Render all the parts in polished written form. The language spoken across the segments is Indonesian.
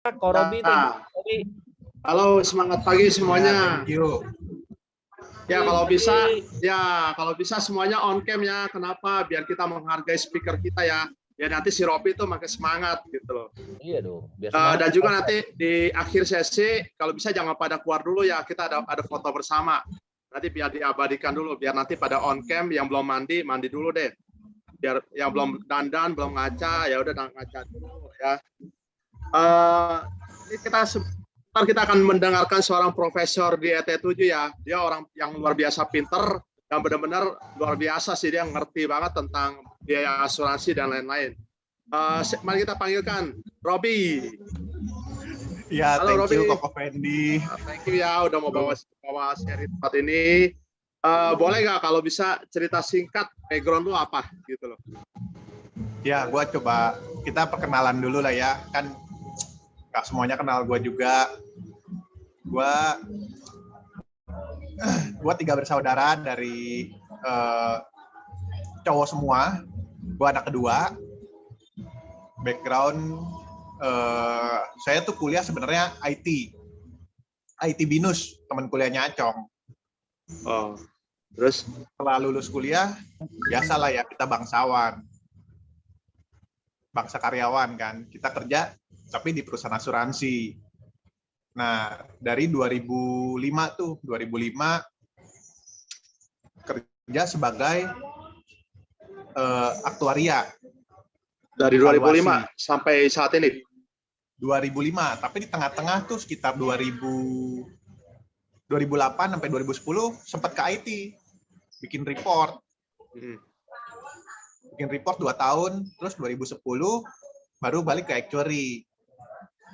Ko Robi, thank you. Robi. Halo, semangat pagi semuanya. Thank you. Ya kalau bisa semuanya on cam ya. Kenapa? Biar kita menghargai speaker kita ya. Ya nanti si Robi itu makin semangat gitu loh. Iya dong. Dan juga nanti di akhir sesi kalau bisa jangan pada keluar dulu ya. Kita ada foto bersama. Nanti biar diabadikan dulu. Biar nanti pada on cam yang belum mandi dulu deh. Biar yang belum dandan, belum ngaca, ya udah ngaca dulu ya. Ini kita akan mendengarkan seorang profesor di ET7 ya. Dia orang yang luar biasa pinter dan benar-benar luar biasa sih, dia ngerti banget tentang biaya asuransi dan lain-lain. Mari kita panggilkan Robi. Ya, halo, thank you Koko Fendi. Thank you ya udah mau bawa seri tempat ini. Boleh nggak kalau bisa cerita singkat background lu apa gitu loh? Ya, kita perkenalan dulu lah ya. Kan nggak semuanya kenal gue juga. Gue 3 bersaudara dari cowok semua. Gue anak kedua. Background saya tuh kuliah sebenarnya IT BINUS, teman kuliahnya Acong. Oh, terus setelah lulus kuliah biasalah ya, kita bangsawan, bangsa karyawan kan, kita kerja tapi di perusahaan asuransi. Nah, dari 2005 kerja sebagai aktuaria. Dari 2005 sampai saat ini? 2005, tapi di tengah-tengah tuh sekitar 2008 sampai 2010 sempat ke IT, bikin report. Bikin report 2 tahun, terus 2010 baru balik ke actuary.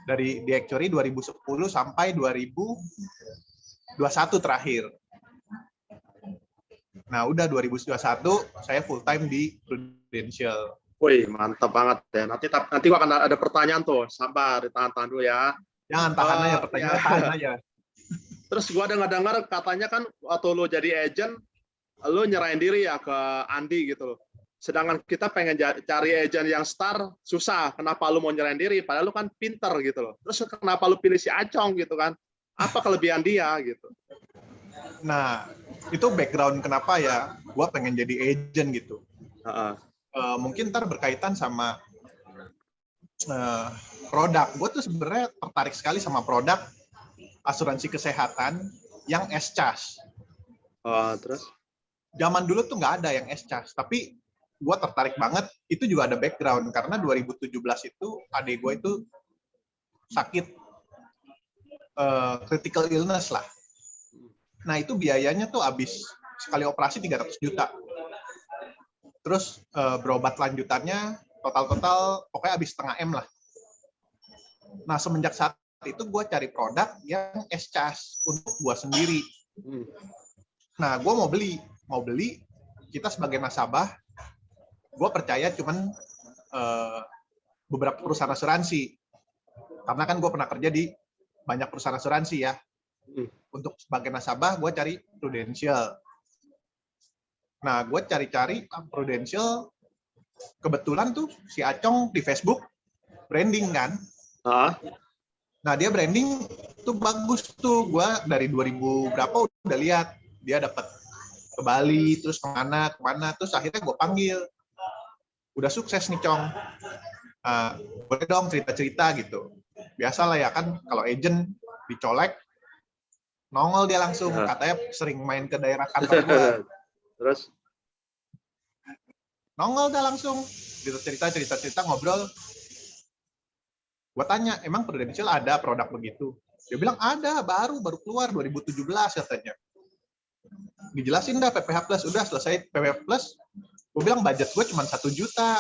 Di actuary 2010 sampai 2021 terakhir. Nah, udah 2021 saya full time di Prudential. Wih, mantap banget ya. Nanti gua akan ada pertanyaan tuh. Sabar, ditahan dulu ya. Jangan tahan aja pertanyaan, tahan aja. Terus gua dengar katanya kan waktu lu jadi agent, lu nyerahin diri ya ke Andi gitu loh. Sedangkan kita pengen cari agent yang star, susah. Kenapa lu mau nyerahin diri? Padahal lu kan pinter gitu loh. Terus kenapa lu pilih si Acong gitu kan? Apa kelebihan dia gitu? Nah, itu background kenapa ya gua pengen jadi agent gitu. Mungkin ntar berkaitan sama produk. Gue tuh sebenarnya tertarik sekali sama produk asuransi kesehatan yang S-CHAS. Terus? Zaman dulu tuh nggak ada yang S-CHAS, tapi gue tertarik banget. Itu juga ada background, karena 2017 itu adik gue itu sakit critical illness lah. Nah, itu biayanya tuh habis sekali operasi 300 juta. Terus berobat lanjutannya total pokoknya habis setengah M lah. Nah, semenjak saat itu gue cari produk yang S-CHAS untuk gue sendiri. Nah, gue mau beli, kita sebagai nasabah, gue percaya cuman beberapa perusahaan asuransi. Karena kan gue pernah kerja di banyak perusahaan asuransi ya. Untuk sebagai nasabah, gue cari Prudential. Nah, gue cari-cari Prudential, kebetulan tuh si Acong di Facebook branding kan. Nah, dia branding tuh bagus tuh. Gue dari 2000 berapa udah lihat dia dapat ke Bali, terus kemana, terus akhirnya gue panggil. Udah sukses nih, Cong. Boleh dong cerita-cerita gitu. Biasalah ya kan, kalau agent dicolek, nongol dia langsung. Katanya sering main ke daerah kantor gue. Terus? Nongol dah langsung. Cerita ngobrol. Gue tanya, emang Prudential ada produk begitu? Dia bilang ada, baru keluar 2017 katanya. Dijelasin dah PPH Plus, udah selesai PPH Plus. Gue bilang budget gue cuma 1 juta.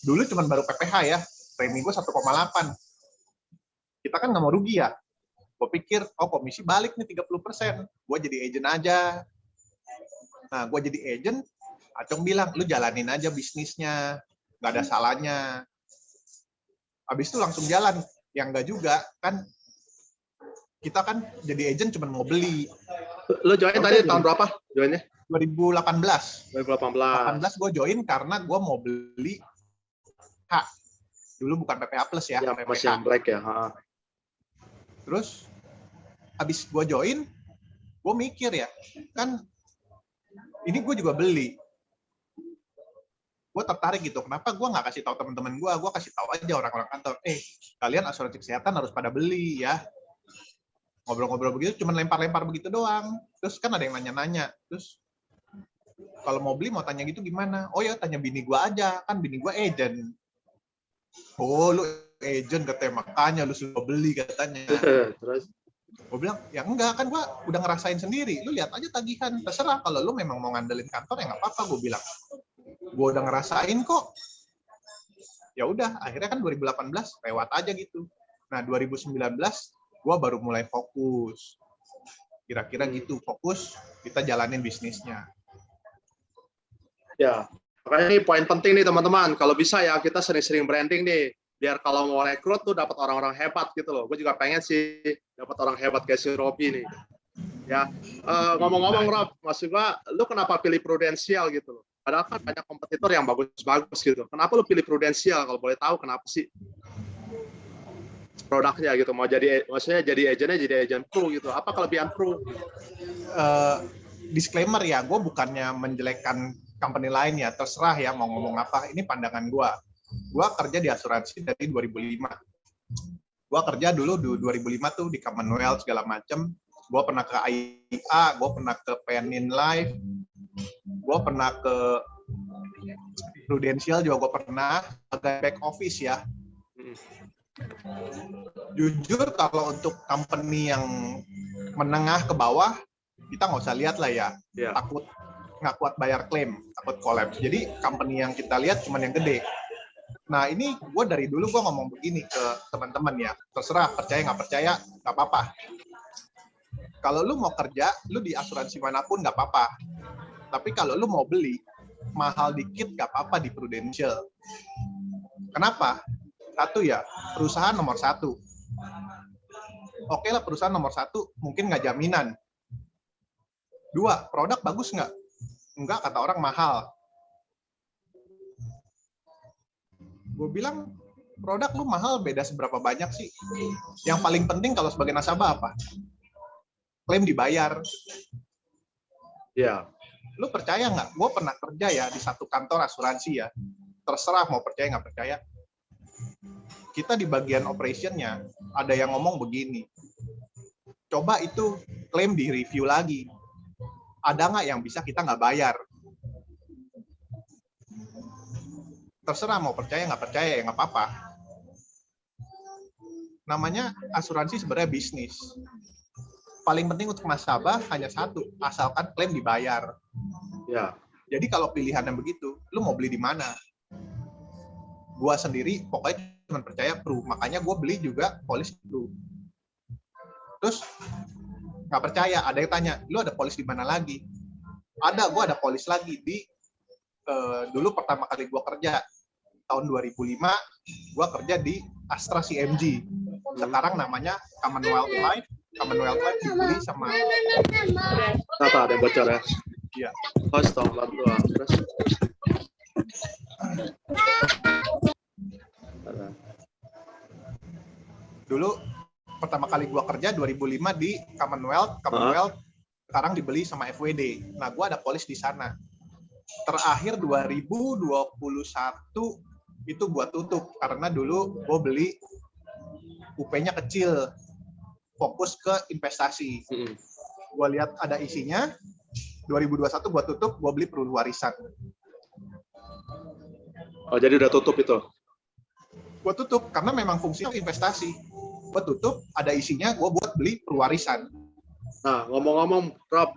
Dulu cuma baru PPH ya, premi gue 1,8. Kita kan nggak mau rugi ya. Gue pikir, komisi balik nih 30%. Gue jadi agent aja. Nah, gue jadi agent, Acong bilang, lu jalanin aja bisnisnya, nggak ada salahnya. Habis itu langsung jalan. Yang nggak juga, kan kita kan jadi agent cuma mau beli. Lu join tadi tahun berapa joinnya? 2018. 2018 gue join karena gue mau beli H. Dulu bukan PPH Plus ya. Yang masih yang black ya. Terus habis gue join, gue mikir ya, kan ini gue juga beli. Gue tertarik gitu, kenapa gue nggak kasih tahu teman-teman gue kasih tahu aja orang-orang kantor, kalian asuransi kesehatan harus pada beli ya. Ngobrol-ngobrol begitu, cuma lempar-lempar begitu doang. Terus kan ada yang nanya-nanya, terus kalau mau beli mau tanya gitu gimana? Oh ya tanya bini gue aja, kan bini gue agent. Oh lu agent katanya, makanya lu sudah beli katanya. Terus Gue bilang, ya enggak, kan gue udah ngerasain sendiri. Lu lihat aja tagihan, terserah. Kalau lu memang mau ngandelin kantor, ya nggak apa-apa, gue bilang. Gue udah ngerasain kok. Ya udah, akhirnya kan 2018 lewat aja gitu. Nah, 2019 gue baru mulai fokus. Kira-kira gitu, fokus, kita jalanin bisnisnya. ya, makanya ini poin penting nih teman-teman. Kalau bisa ya kita sering-sering branding nih. Biar kalau mau rekrut tuh dapat orang-orang hebat gitu loh. Gue juga pengen sih dapat orang hebat kayak si Robi nih. Ya, ngomong-ngomong Rob, maksud gue, lu kenapa pilih Prudential gitu loh? Padahal kan banyak kompetitor yang bagus-bagus gitu. Kenapa lu pilih Prudential? Kalau boleh tahu kenapa sih? Produknya gitu, maksudnya jadi agent pro gitu. Apa kelebihan pro? Disclaimer ya, gue bukannya menjelekkan company lain ya, terserah ya mau ngomong apa. Ini pandangan gue. Gue kerja di asuransi dari 2005. Gue kerja dulu di 2005 tuh di Commonwealth segala macem. Gue pernah ke AIA, gue pernah ke Penin Life, gue pernah ke Prudential juga gue pernah, agak back office ya. Jujur kalau untuk company yang menengah ke bawah, kita nggak usah lihat lah ya. Takut nggak kuat bayar klaim, takut collapse. Jadi company yang kita lihat cuma yang gede. Nah ini gue dari dulu gue ngomong begini ke teman-teman ya, terserah percaya nggak percaya nggak apa-apa. Kalau lu mau kerja, lu di asuransi manapun nggak apa-apa. Tapi kalau lu mau beli mahal dikit nggak apa-apa di Prudential. Kenapa? Satu ya, perusahaan nomor satu. Oke lah perusahaan nomor satu mungkin nggak jaminan. Dua, produk bagus nggak? Enggak, kata orang mahal. Gue bilang, produk lu mahal beda seberapa banyak sih? Yang paling penting kalau sebagai nasabah apa? Klaim dibayar. Ya. Lu percaya nggak? Gue pernah kerja ya di satu kantor asuransi ya. Terserah mau percaya nggak percaya. Kita di bagian operation-nya ada yang ngomong begini. Coba itu klaim di-review lagi. Ada nggak yang bisa kita nggak bayar? Terserah mau percaya nggak percaya ya nggak apa-apa. Namanya asuransi sebenarnya bisnis. Paling penting untuk nasabah hanya satu, asalkan klaim dibayar. Ya. Jadi kalau pilihannya begitu, lu mau beli di mana? Gua sendiri pokoknya cuma percaya Pru, makanya gue beli juga polis Pru. Terus nggak percaya, ada yang tanya, lu ada polis di mana lagi? Ada, gue ada polis lagi di dulu pertama kali gue kerja tahun 2005, gue kerja di Astra CMG. Sekarang namanya Commonwealth Life. Commonwealth Life dibeli sama. Ada yang bocor ya? Iya. Astagfirullah. Terus. Dulu pertama kali gue kerja 2005 di Commonwealth. Sekarang dibeli sama FWD. Nah, gue ada polis di sana. Terakhir 2021 itu gue tutup karena dulu gue beli UP-nya kecil, fokus ke investasi. Gue lihat ada isinya. 2021 gue tutup, gue beli perwarisan. Oh, jadi udah tutup itu? Gue tutup karena memang fungsinya investasi. Gue tutup, ada isinya, gue buat beli perwarisan. Nah, ngomong-ngomong, Rob,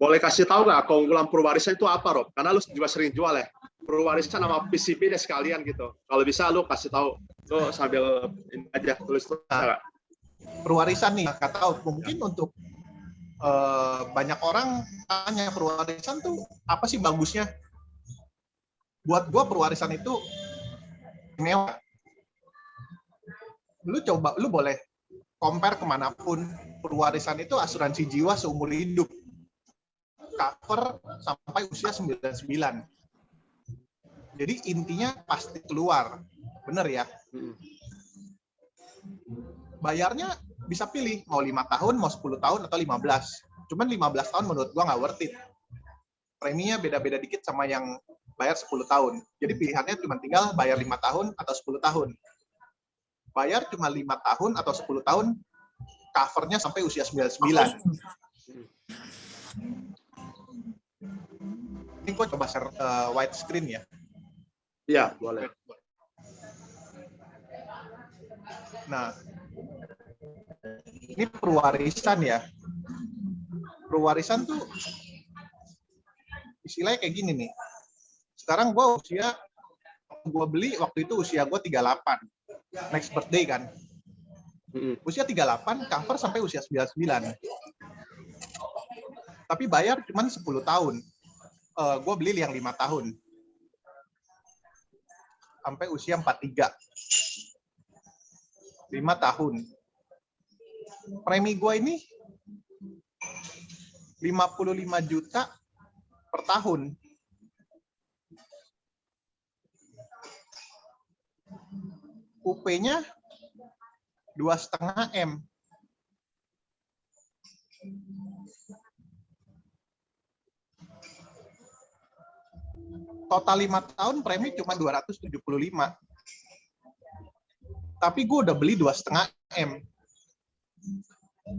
boleh kasih tahu nggak keunggulan perwarisan itu apa, Rob? Karena lu juga sering jual ya. Perwarisan sama PCP deh sekalian gitu. Kalau bisa lu kasih tahu. Lu sambil ini aja tulis nggak? Perwarisan nih, nggak tahu. Mungkin untuk banyak orang tanya perwarisan tuh apa sih bagusnya? Buat gue perwarisan itu mewah. Lu boleh compare kemanapun. Perwarisan itu asuransi jiwa seumur hidup. Cover sampai usia 99. Jadi intinya pasti keluar. Bener ya? Bayarnya bisa pilih mau 5 tahun, mau 10 tahun atau 15. Cuman 15 tahun menurut gua nggak worth it. Preminya beda-beda dikit sama yang bayar 10 tahun. Jadi pilihannya cuma tinggal bayar 5 tahun atau 10 tahun. Bayar cuma 5 tahun atau 10 tahun, covernya sampai usia 99. Ini gua coba share white screen ya. Iya, boleh. Nah, ini perwarisan ya. Perwarisan tuh istilahnya kayak gini nih. Sekarang gue beli waktu itu usia gue 38. Next birthday kan. Usia 38, cover sampai usia 99. Tapi bayar cuma 10 tahun. Gue beli yang 5 tahun. Sampai usia 43. 5 tahun. Premi gue ini 55 juta per tahun. UP-nya 2,5 M. Total 5 tahun premi cuma 275. Tapi gue udah beli 2,5 M.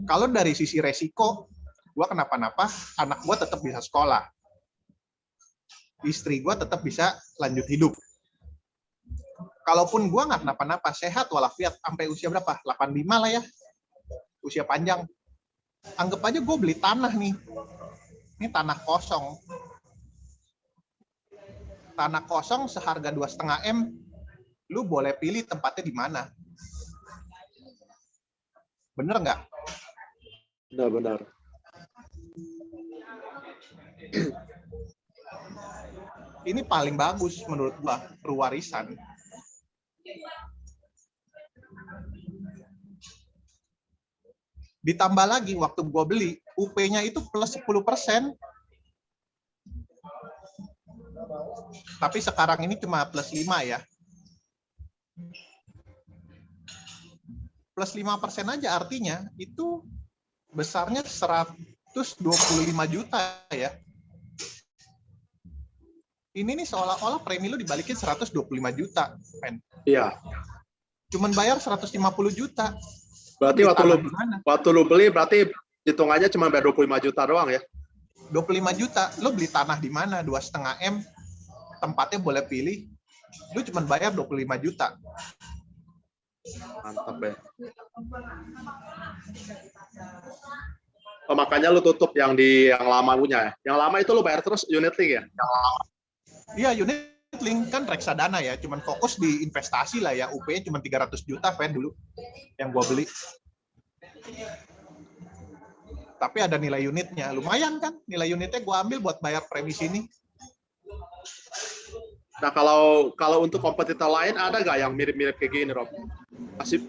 Kalau dari sisi resiko, gue kenapa-napa, anak gue tetap bisa sekolah. Istri gue tetap bisa lanjut hidup. Kalaupun gue nggak kenapa-napa, sehat walafiat, sampai usia berapa? 85 lah ya. Usia panjang. Anggap aja gue beli tanah nih. Ini tanah kosong. Tanah kosong seharga 2,5 M, lu boleh pilih tempatnya di mana. Bener nggak? Benar-benar. Ini paling bagus menurut gua, perwarisan. Ditambah lagi waktu gua beli, UP-nya itu plus 10%. Tapi sekarang ini cuma plus 5 ya. Plus 5% aja artinya itu besarnya 125 juta ya. Ini nih seolah-olah premi lu dibalikin 125 juta, men. Iya. Cuman bayar 150 juta. Berarti waktu lu beli berarti hitungannya cuma bayar 25 juta doang ya? 25 juta, lu beli tanah di mana? 2,5 M, tempatnya boleh pilih, lu cuma bayar 25 juta. Mantap ya. Oh, makanya lu tutup yang lama punya ya? Yang lama itu lu bayar terus unit link ya? Iya, unit link kan reksadana ya, cuman fokus di investasi lah ya, UP-nya cuma 300 juta Fen dulu yang gua beli. Tapi ada nilai unitnya, lumayan kan? Nilai unitnya gua ambil buat bayar premi sini. Nah, kalau untuk kompetitor lain ada nggak yang mirip-mirip kayak gini, Rob?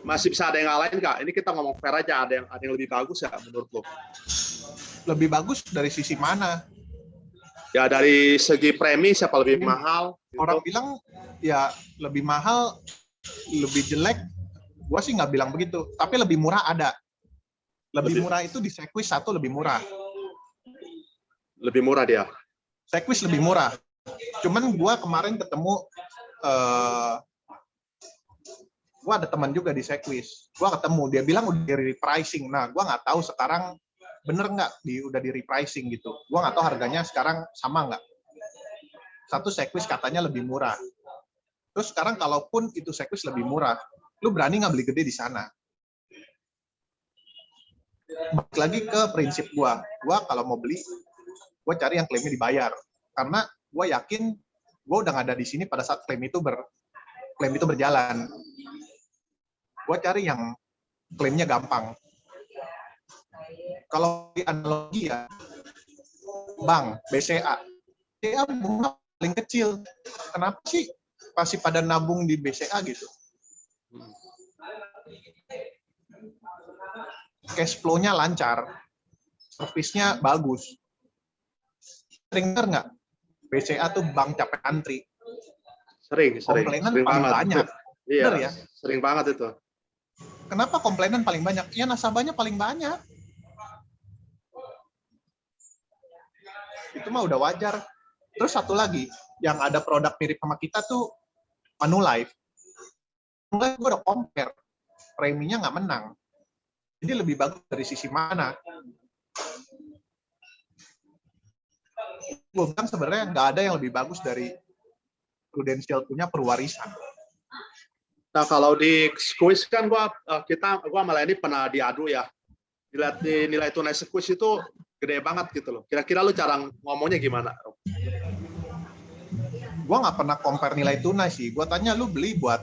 Masih bisa ada yang ngalahin nggak? Ini kita ngomong fair aja, ada yang lebih bagus ya menurut lo? Lebih bagus dari sisi mana? Ya dari segi premi siapa lebih mahal? Gitu. Orang bilang ya lebih mahal, lebih jelek. Gua sih nggak bilang begitu, tapi lebih murah ada. Lebih murah itu di Sequis 1 lebih murah. Lebih murah dia? Sequis lebih murah. Cuman gua kemarin ketemu, gua ada teman juga di Sequis. Gua ketemu, dia bilang udah di repricing. Nah, gua nggak tahu sekarang bener nggak udah di repricing gitu. Gua nggak tahu harganya sekarang sama nggak. Satu Sequis katanya lebih murah. Terus sekarang kalaupun itu Sequis lebih murah, lu berani nggak beli gede di sana? Balik lagi ke prinsip gua kalau mau beli, gua cari yang klaimnya dibayar. Karena gua yakin gua udah nggak ada di sini pada saat klaim itu berjalan. Gua cari yang klaimnya gampang. Kalau di analogi ya, bank, BCA bunga paling kecil. Kenapa sih pasti pada nabung di BCA gitu? Cash flow-nya lancar, servisnya bagus. Sering dengar nggak? BCA tuh bank capek antri. Sering Komplainan sering paling banget. banyak. Iya, Bener ya? sering banget itu. Kenapa komplainan paling banyak? Ya nasabahnya paling banyak. Itu mah udah wajar. Terus satu lagi, yang ada produk mirip sama kita tuh Manulife. Manulife gue udah compare, preminya nggak menang. Jadi lebih bagus dari sisi mana? Gue bilang sebenarnya nggak ada yang lebih bagus dari Prudential punya Perwarisan. Nah, kalau di squeeze kan gua malah ini pernah diadu ya. Dilihat di nilai tunai squeeze itu gede banget gitu loh. Kira-kira lu cara ngomongnya gimana? Gue nggak pernah compare nilai tunai sih. Gue tanya, lu beli buat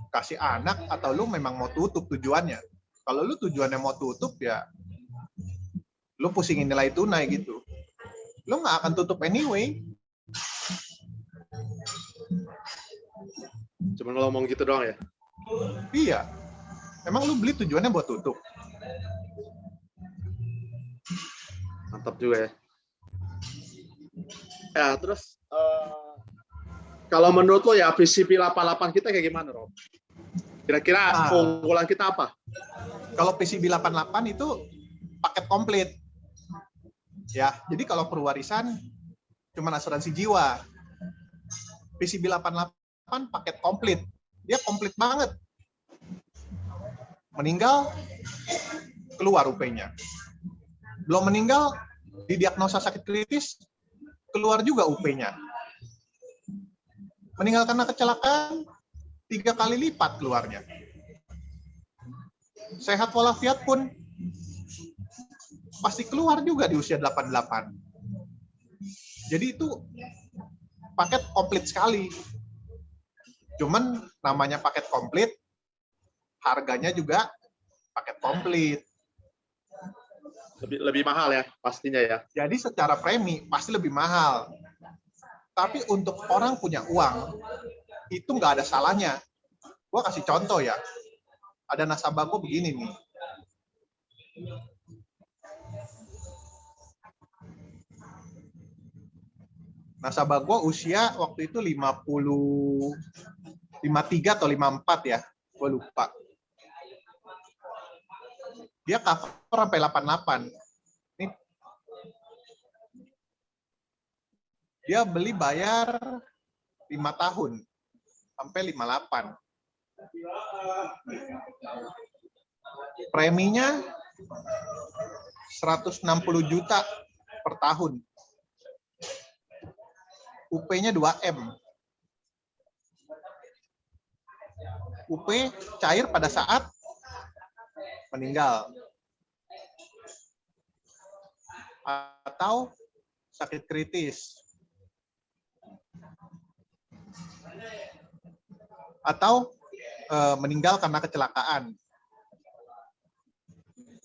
kasih anak atau lu memang mau tutup tujuannya? Kalau lu tujuannya mau tutup ya, lu pusingin nilai tunai gitu. Lu nggak akan tutup anyway. Cuma ngomong gitu doang ya? Iya. Emang lu beli tujuannya buat tutup? Mantap juga ya. Ya, terus kalau menurut lo ya VCP 88 kita kayak gimana, Rob? Kira-kira keunggulan kita apa? Kalau PCB 88 itu paket komplit. Ya, jadi kalau Perwarisan cuma asuransi jiwa. PCB 88 paket komplit. Dia komplit banget. Meninggal, keluar UP-nya. Belum meninggal, didiagnosa sakit kritis, keluar juga UP-nya. Meninggal karena kecelakaan, 3 kali lipat keluarnya. Sehat walafiat pun pasti keluar juga di usia 88. Jadi itu paket komplit sekali. Cuman namanya paket komplit, harganya juga paket komplit. Lebih mahal ya, pastinya ya. Jadi secara premi pasti lebih mahal. Tapi untuk orang punya uang, itu nggak ada salahnya. Gue kasih contoh ya. Ada nasabah gue begini nih. Nasabah gue usia waktu itu 53 atau 54 ya. Gue lupa. Dia cover sampai 88. Ini dia beli bayar 5 tahun sampai 58. Preminya 160 juta per tahun. UP-nya 2M. UP cair pada saat meninggal. Atau sakit kritis. Atau meninggal karena kecelakaan.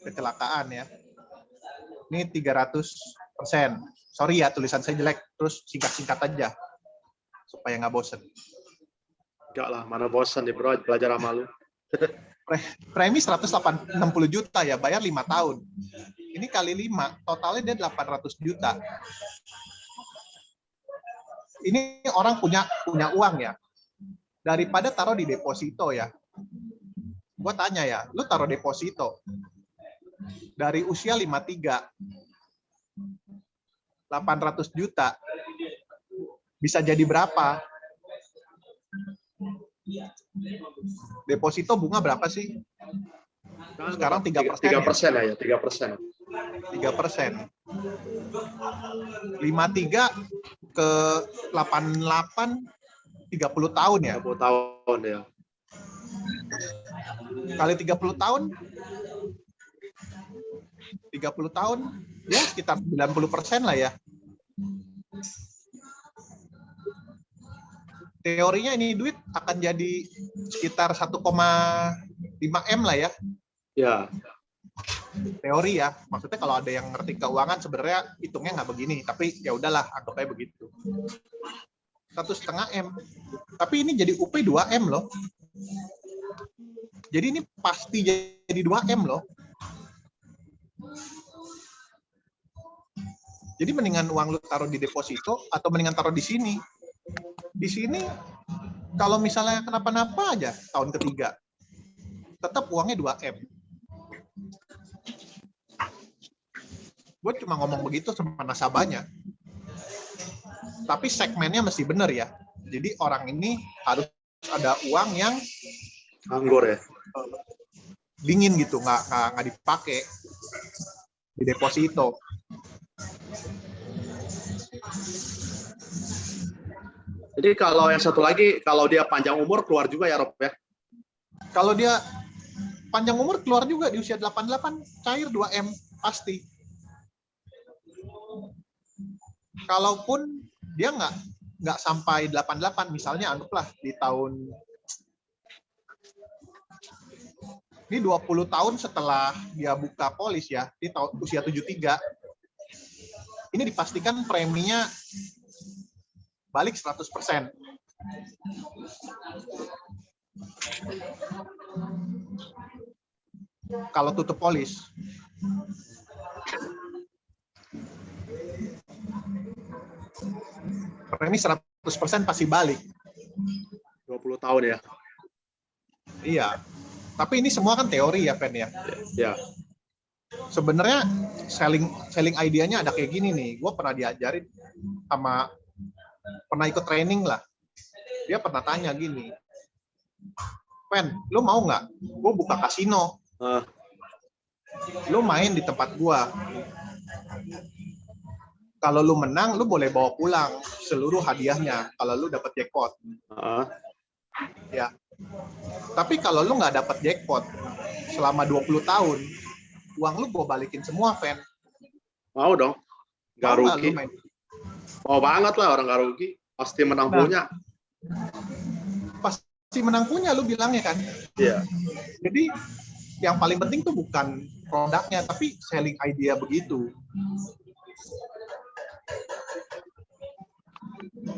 Kecelakaan ya. Ini 300%. Sorry ya, tulisan saya jelek. Terus singkat-singkat aja. Supaya nggak bosen. Enggak lah, mana bosan nih bro, belajar sama lu. Premi 160 juta ya, bayar 5 tahun. Ini kali 5, totalnya dia 800 juta. Ini orang punya uang ya. Daripada taruh di deposito ya. Gue tanya ya, lu taruh deposito dari usia 53, 800 juta, bisa jadi berapa? Deposito bunga berapa sih? Sekarang 3%. 3% ya, 3%. 3%. 53 ke 88, 30 tahun ya. 30 tahun ya. Kali 30 tahun, 30 tahun, ya sekitar 90% lah ya. Teorinya ini duit akan jadi sekitar 1,5 M lah ya. Ya. Teori ya, maksudnya kalau ada yang ngerti keuangan sebenarnya hitungnya nggak begini, tapi ya udahlah anggap aja begitu. 1,5 M. Tapi ini jadi UP 2 M loh. Jadi ini pasti jadi 2 M loh. Jadi mendingan uang lu taruh di deposito atau mendingan taruh di sini. Di sini kalau misalnya kenapa-napa aja tahun ketiga, tetap uangnya 2M. Gue cuma ngomong begitu sama nasabahnya. Tapi segmennya mesti benar ya. Jadi orang ini harus ada uang yang Anggur ya. dingin gitu, nggak dipakai di deposito. Jadi kalau yang satu lagi, kalau dia panjang umur keluar juga ya Rob ya? Kalau dia panjang umur keluar juga di usia 88, cair 2M pasti. Kalaupun dia nggak sampai 88, misalnya anggaplah di tahun ini 20 tahun setelah dia buka polis ya, di tahun usia 73, ini dipastikan preminya balik 100%. Kalau tutup polis. Premi 100% pasti balik. 20 tahun ya? Iya. Tapi ini semua kan teori ya, Pen ya? Ya. Sebenarnya selling idea-nya ada kayak gini nih. Gue pernah diajarin pernah ikut training lah. Dia pernah tanya gini, Pen, lu mau nggak? Gue buka kasino. Lu main di tempat gue. Kalau lu menang, lu boleh bawa pulang seluruh hadiahnya kalau lu dapat jackpot. Ya. Tapi kalau lu nggak dapat jackpot selama 20 tahun, uang lu gue balikin semua, Pen. Mau dong. Nggak rugi. Mau banget lah, orang nggak rugi. Pasti menang punya. Pasti menang punya, lu bilangnya kan? Iya. Jadi yang paling penting tuh bukan produknya, tapi selling idea begitu.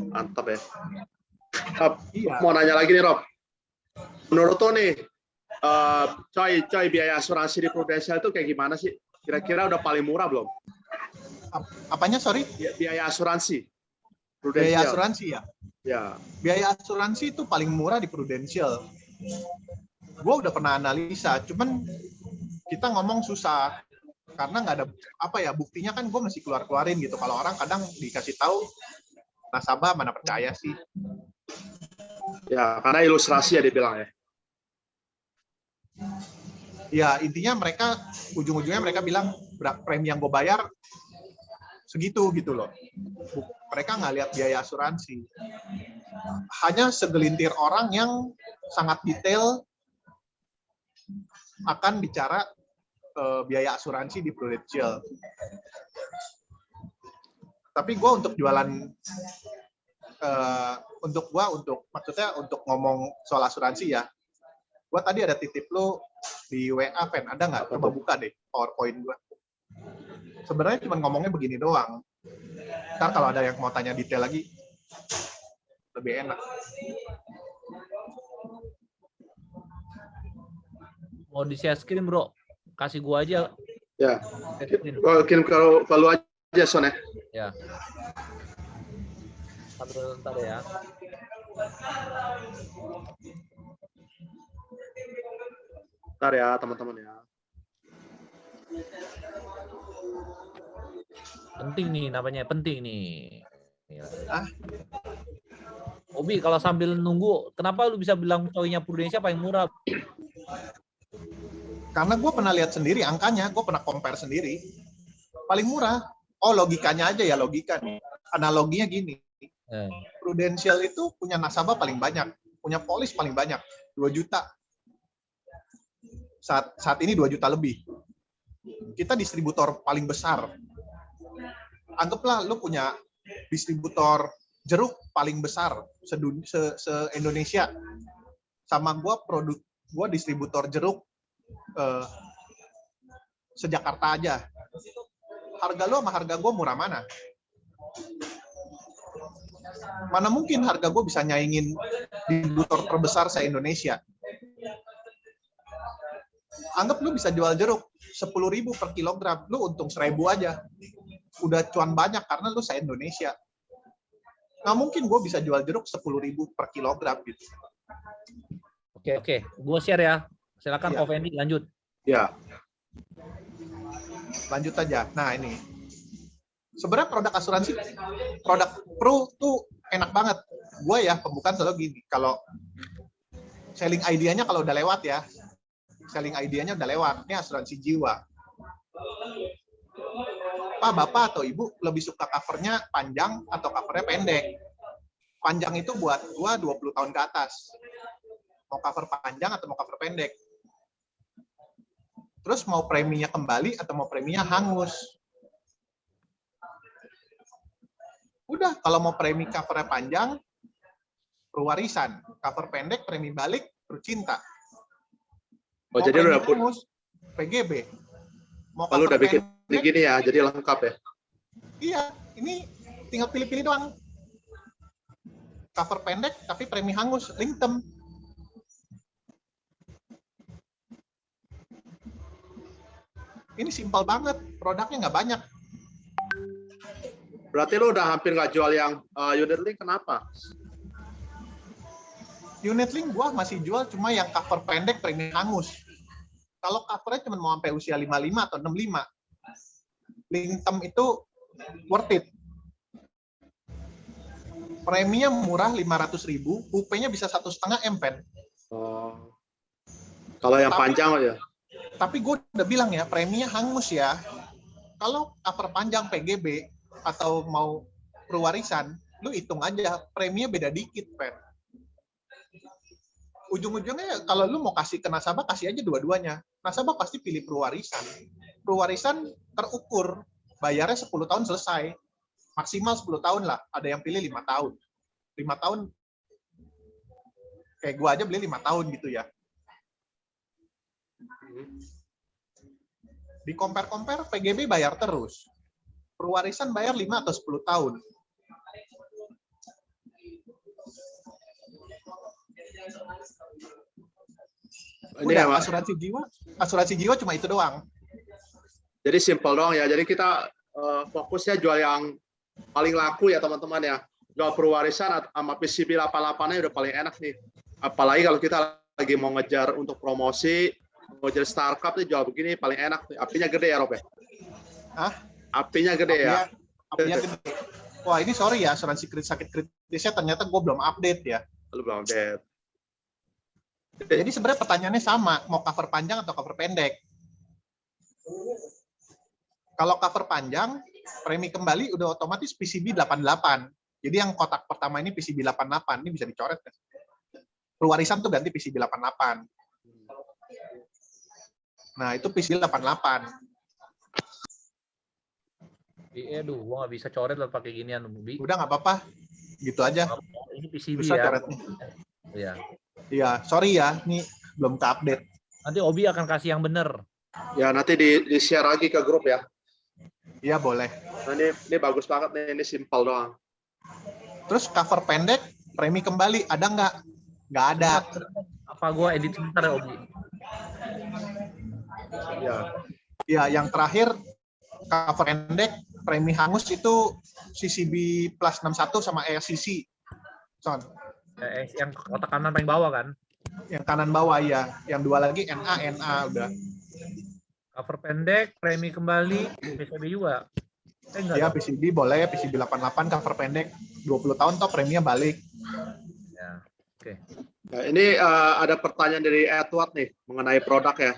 Mantap ya. Rob, Iya. mau nanya lagi nih Rob. Menurut lo nih, coy biaya asuransi di Prudential itu kayak gimana sih? Kira-kira udah paling murah belum? Apanya, sorry? Biaya asuransi. Biaya asuransi ya? Ya. Biaya asuransi itu paling murah di Prudential. Gue udah pernah analisa, cuman kita ngomong susah. Karena nggak ada, buktinya kan gue mesti keluarin gitu. Kalau orang kadang dikasih tahu, nasabah mana percaya sih. Ya, karena ilustrasi ya dibilang ya. Ya, intinya ujung-ujungnya mereka bilang, premi yang gue bayar segitu gitu loh. Mereka nggak lihat biaya asuransi. Hanya segelintir orang yang sangat detail akan bicara biaya asuransi di Prudential. Tapi gue untuk jualan, maksudnya untuk ngomong soal asuransi ya, gue tadi ada titip lo di WA, Pen, ada nggak? Coba buka deh PowerPoint gue. Sebenarnya cuma ngomongnya begini doang. Ntar kalau ada yang mau tanya detail lagi, lebih enak. Mau di share screen, bro? Kasih gua aja. Ya. Mungkin kalau aja, Son ya. Ya. Bentar ya. Bentar ya, teman-teman ya. Penting nih namanya, penting nih. Obi, kalau sambil nunggu, kenapa lu bisa bilang coy-nya Prudential paling murah? Karena gue pernah lihat sendiri angkanya, gue pernah compare sendiri. Paling murah. Oh, logikanya aja ya, logika nih. Analoginya gini. Prudential itu punya nasabah paling banyak, punya polis paling banyak, 2 juta. Saat ini 2 juta lebih. Kita distributor paling besar. Anggaplah lu punya distributor jeruk paling besar se-Indonesia. Sama gue distributor jeruk se-Jakarta aja. Harga lu sama harga gue murah mana? Mana mungkin harga gue bisa nyaingin distributor terbesar se-Indonesia. Anggap lu bisa jual jeruk 10.000 per kilogram, lu untung 1.000 aja. Udah cuan banyak karena lu se-Indonesia. Nggak mungkin gue bisa jual jeruk 10.000 per kilogram gitu. Oke. Gue share ya. Silakan Iya. Ko Fendi lanjut. Ya. Lanjut aja. Nah ini, sebenarnya produk asuransi, produk pro tuh enak banget. Gue ya pembukaan selalu gini, kalau selling idea-nya kalau udah lewat ya, selling idea-nya udah lewat, ini asuransi jiwa. Pak, Bapak atau Ibu lebih suka covernya panjang atau covernya pendek? Panjang itu buat gua 20 tahun ke atas. Mau cover panjang atau mau cover pendek? Terus mau preminya kembali atau mau preminya hangus? Udah, kalau mau premi covernya panjang, perwarisan. Cover pendek, premi balik, cinta. Oh, Mau jadi lu premi udah hangus, PGB. Mau kalau cover udah bikin pendek, gini ya, jadi lengkap ya. iya, ini tinggal pilih-pilih doang. Cover pendek tapi premi hangus, link term. Ini simpel banget, produknya nggak banyak. Berarti lu udah hampir nggak jual yang unit link, kenapa? Unit link gua masih jual cuma yang cover pendek premi hangus. Kalau covernya cuma mau sampai usia 55 atau 65, link term itu worth it. Preminya murah 500.000, UP-nya bisa 1,5 M, Pen. Oh. Kalau yang panjang ya. Tapi gue udah bilang ya, preminya hangus ya. Kalau cover panjang PGB atau mau perwarisan, lu hitung aja, preminya beda dikit, Pen. Ujung-ujungnya kalau lu mau kasih ke nasabah, kasih aja dua-duanya. Nasabah pasti pilih perwarisan. Perwarisan terukur, bayarnya 10 tahun selesai. Maksimal 10 tahun lah, ada yang pilih 5 tahun. 5 tahun, kayak gua aja beli 5 tahun gitu ya. Di compare-compare, PGB bayar terus. Perwarisan bayar 5 atau 10 tahun. Ini Udah, ya, asuransi jiwa cuma itu doang. jadi simple doang ya. Jadi kita fokusnya jual yang paling laku ya teman-teman ya. Jual perwarisan sama PCB 88-nya udah paling enak nih. Apalagi kalau kita lagi mau ngejar untuk promosi, mau ngejar startup nih, jual begini paling enak. Apinya gede ya, Rob ya? Hah? Apinya gede ya? Apinya gede. Wah, ini sorry ya, asuransi sakit kritisnya ternyata gue belum update ya. Lu belum update. Jadi sebenarnya pertanyaannya sama, mau cover panjang atau cover pendek? Kalau cover panjang, premi kembali udah otomatis PCB 88. Jadi yang kotak pertama ini PCB 88, ini bisa dicoret kan? Perwarisan tuh ganti PCB 88. Nah, itu PCB 88. Aduh, gua nggak bisa coret lah pakai ginian, Bi. Udah nggak apa-apa, gitu aja. Ini PCB Susah ya. coretnya. Iya. Iya, sorry ya, ini belum ke-update. Nanti Obi akan kasih yang benar. Ya nanti di-share lagi ke grup ya. Iya, boleh. Nah, ini bagus banget nih, ini simple doang. Terus cover pendek, premi kembali, ada nggak? Nggak ada. Apa gua edit sebentar ya, Obi? Ya. Ya, yang terakhir, cover pendek, premi hangus itu CCB plus 61 sama ESCC. Son. Yang kotak kanan paling bawah kan? Yang kanan bawah ya. Yang dua lagi NA udah. Cover pendek, premi kembali, PCB juga. Enggak Ya, dong. PCB boleh, PCB 88 cover pendek 20 tahun toh preminya balik. Ya. Oke. Nah, ini ada pertanyaan dari Edward nih mengenai produk ya.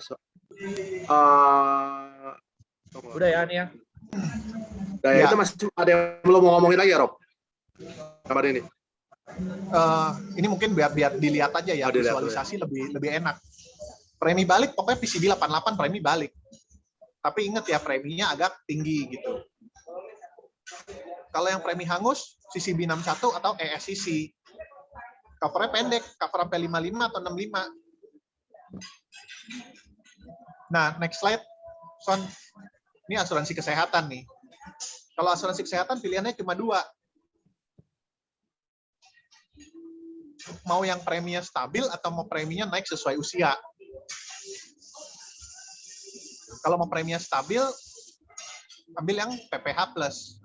Udah ya nih ya. Nah, Ya. itu masih ada yang belum mau ngomongin lagi ya, Rob? Kabar ini. Ini mungkin biar dilihat aja ya, Dilihat, visualisasi lebih enak. Premi balik pokoknya PCB 88 premi balik. Tapi ingat ya, preminya agak tinggi gitu. Kalau yang premi hangus, CCB 61 atau ESCC. Covernya pendek, cover sampai 55 atau 65. Nah, next slide. Son, ini asuransi kesehatan nih. Kalau asuransi kesehatan pilihannya cuma 2. Mau yang preminya stabil atau mau preminya naik sesuai usia. Kalau mau preminya stabil, ambil yang PPH+.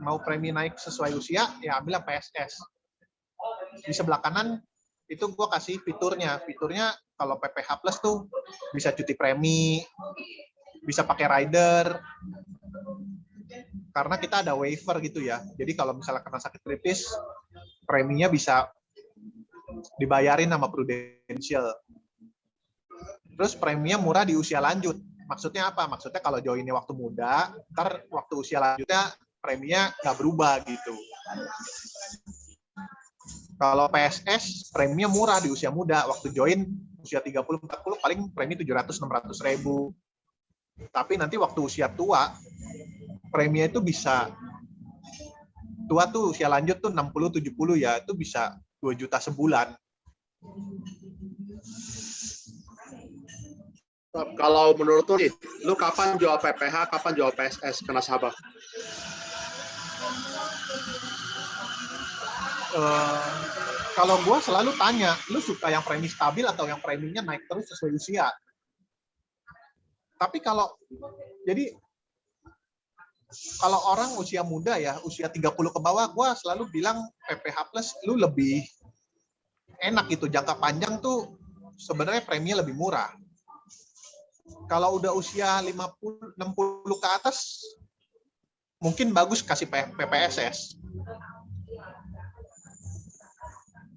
Mau premi naik sesuai usia, ya ambil yang PSS. Di sebelah kanan, itu gue kasih fiturnya. Fiturnya kalau PPH Plus tuh bisa cuti premi, bisa pakai rider, karena kita ada waiver gitu ya. Jadi kalau misalnya kena sakit kritis, preminya bisa dibayarin sama Prudential. Terus preminya murah di usia lanjut. Maksudnya apa? Maksudnya kalau joinnya waktu muda, ntar waktu usia lanjutnya preminya nggak berubah gitu. Kalau PSS, preminya murah di usia muda. Waktu join usia 30-40 paling premi 700-600 ribu. Tapi nanti waktu usia tua, preminya itu bisa, tua tuh usia lanjut tuh 60-70 ya, itu bisa 2 juta sebulan. Kalau menurut lu kapan jual PPH, kapan jual PSS ke nasabah? Kalau gue selalu tanya, lu suka yang premi stabil atau yang preminya naik terus sesuai usia? Tapi jadi kalau orang usia muda ya, usia 30 ke bawah, gue selalu bilang PPH Plus lu lebih enak gitu, jangka panjang tuh sebenarnya preminya lebih murah. Kalau udah usia 50, 60 ke atas, mungkin bagus kasih PPSS.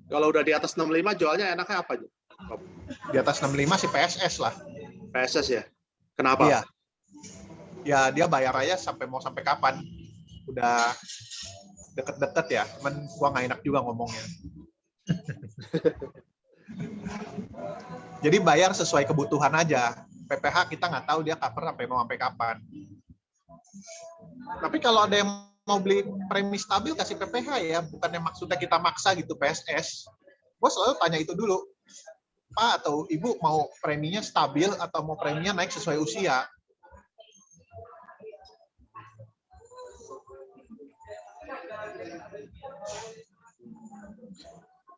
Kalau udah di atas 65 jualnya enaknya apa? Di atas 65 sih PSS lah. PSS ya? Kenapa? Iya. Ya dia bayar aja sampai kapan. Udah deket-deket ya, cuman gua nggak enak juga ngomongnya. Jadi bayar sesuai kebutuhan aja. PPH kita nggak tahu dia cover sampai kapan. Tapi kalau ada yang mau beli premi stabil kasih PPH ya, bukannya maksudnya kita maksa gitu PSS. Gue selalu tanya itu dulu, Pak atau Ibu mau preminya stabil atau mau preminya naik sesuai usia?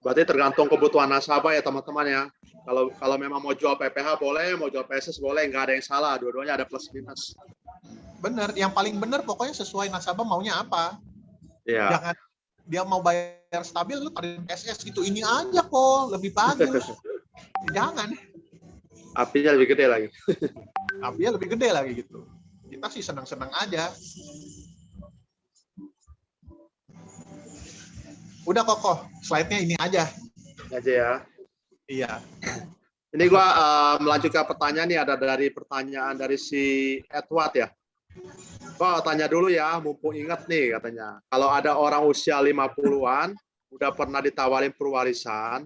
Berarti tergantung kebutuhan nasabah ya teman-teman ya. Kalau memang mau jual PPH boleh, mau jual PSS boleh, nggak ada yang salah. Dua-duanya ada plus minus. Bener, yang paling bener pokoknya sesuai nasabah maunya apa. Iya. Jangan dia mau bayar stabil, lu tarik PSS gitu, ini aja kok, lebih bagus. Jangan. Apinya lebih gede lagi. Apinya lebih gede lagi gitu. Kita sih senang-senang aja. Udah kokoh, slide-nya ini aja. Aja ya. Iya. Ini gua melanjutkan pertanyaan nih, ada pertanyaan dari si Edward ya. Gua tanya dulu ya, mumpung ingat nih katanya. Kalau ada orang usia 50-an, udah pernah ditawarin perwarisan,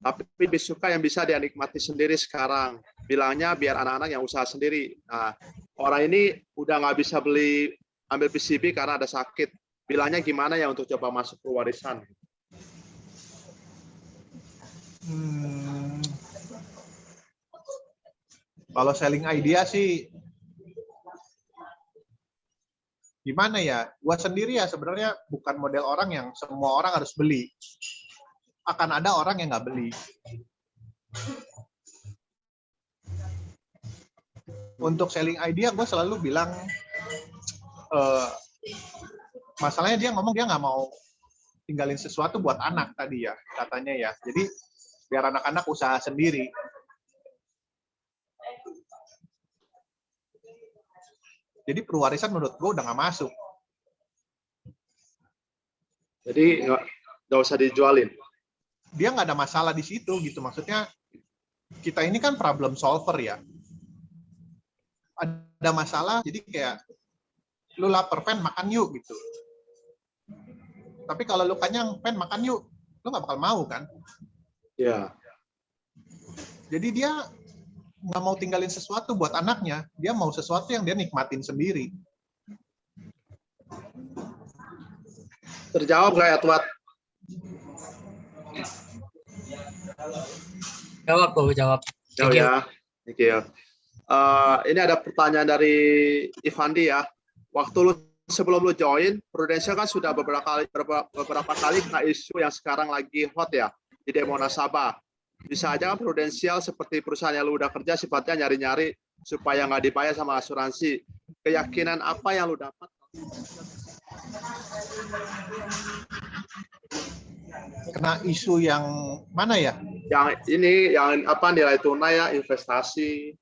tapi lebih suka yang bisa dia nikmati sendiri sekarang. Bilangnya biar anak-anak yang usaha sendiri. Nah, orang ini udah nggak bisa ambil PCB karena ada sakit. Bilangnya gimana ya untuk coba masuk perwarisan? Kalau selling idea sih gimana ya? Gua sendiri ya sebenarnya bukan model orang yang semua orang harus beli. Akan ada orang yang nggak beli. Untuk selling idea, gue selalu bilang masalahnya dia ngomong dia nggak mau tinggalin sesuatu buat anak tadi ya katanya ya. Jadi biar anak-anak usaha sendiri. Jadi perwarisan menurut gue udah nggak masuk. Jadi nggak usah dijualin. Dia nggak ada masalah di situ gitu. Maksudnya kita ini kan problem solver ya. Ada masalah, jadi kayak lu lapar pen makan yuk gitu. Tapi kalau lu kenyang pen makan yuk, lu nggak bakal mau kan? Ya. Jadi dia nggak mau tinggalin sesuatu buat anaknya, dia mau sesuatu yang dia nikmatin sendiri. Terjawab nggak ya, Tuat? Jawab, Bro, jawab. Jawab ya. Thank you. Ini ada pertanyaan dari Ivandi ya. Sebelum lu join, Prudential kan sudah beberapa kali kena isu yang sekarang lagi hot ya di demo nasabah. Bisa aja kan Prudential seperti perusahaan yang lu udah kerja sifatnya nyari-nyari supaya nggak dibayar sama asuransi. Keyakinan apa yang lu dapat? Kena isu yang mana ya? yang apa nilai tunai ya, investasi.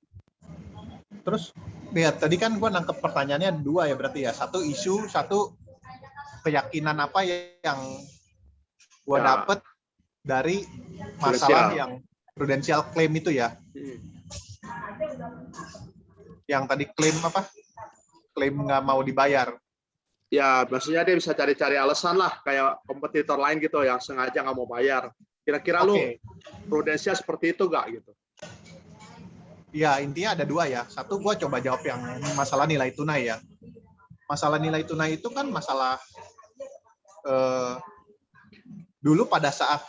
Terus lihat tadi kan gue nangkep pertanyaannya dua ya berarti ya. Satu isu, satu keyakinan apa yang gue Ya. dapet dari masalah Prudensial. yang prudensial claim itu ya. Yang tadi klaim apa? Klaim nggak mau dibayar. Ya, maksudnya dia bisa cari-cari alasan lah, kayak kompetitor lain gitu yang sengaja nggak mau bayar. Kira-kira lu Oke. prudensial seperti itu nggak gitu? Ya, intinya ada dua ya. Satu, gue coba jawab yang masalah nilai tunai ya. Masalah nilai tunai itu kan masalah dulu pada saat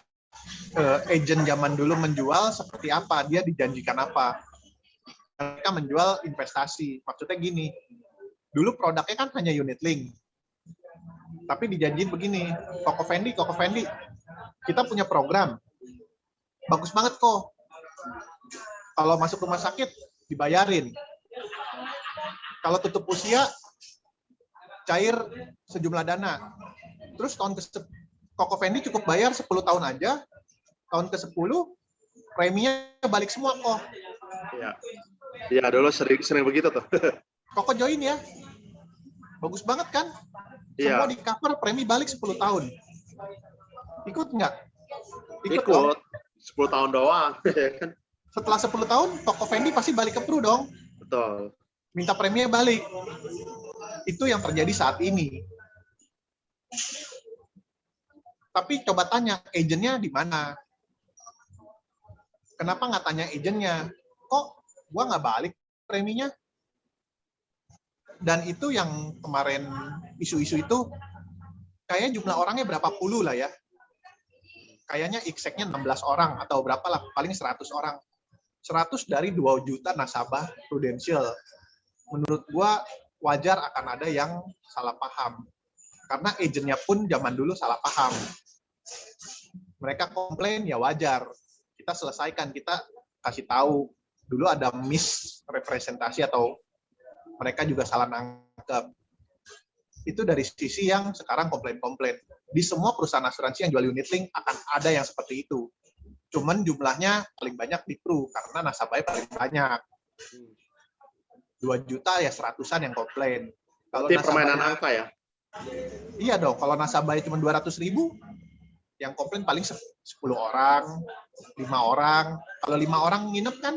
agent zaman dulu menjual seperti apa, dia dijanjikan apa. Mereka menjual investasi. Maksudnya gini, dulu produknya kan hanya unit link. Tapi dijanjiin begini, Koko Fendi, kita punya program. Bagus banget kok. Kalau masuk rumah sakit, dibayarin. Kalau tutup usia, cair sejumlah dana. Terus Koko Fendi cukup bayar 10 tahun aja, tahun ke-10, preminya balik semua kok. Iya. Iya, dulu sering begitu tuh. Koko join ya. Bagus banget kan? Iya. Semua di cover, premi balik 10 tahun. Ikut nggak? Dong. Ikut. 10 tahun doang. Setelah 10 tahun, Koko Fendi pasti balik ke Pru dong. Betul. Minta preminya balik. Itu yang terjadi saat ini. Tapi coba tanya, agennya di mana? Kenapa nggak tanya agennya? Kok gua nggak balik preminya? Dan itu yang kemarin isu-isu itu, kayaknya jumlah orangnya berapa puluh lah ya. Kayaknya exec-nya 16 orang, atau berapa lah, paling 100 orang. 100 dari 2 juta nasabah Prudential. Menurut gua wajar akan ada yang salah paham. Karena agennya pun zaman dulu salah paham. Mereka komplain, ya wajar. Kita selesaikan, kita kasih tahu. Dulu ada misrepresentasi atau mereka juga salah nangkep. Itu dari sisi yang sekarang komplain-komplain. Di semua perusahaan asuransi yang jual unit link akan ada yang seperti itu. Cuman jumlahnya paling banyak di Pru, karena nasabahnya paling banyak. 2 juta ya 100-an yang komplain. Kalau permainan angka ya? Iya dong, kalau nasabahnya cuma 200.000, yang komplain paling 10 orang, 5 orang. Kalau 5 orang nginep kan,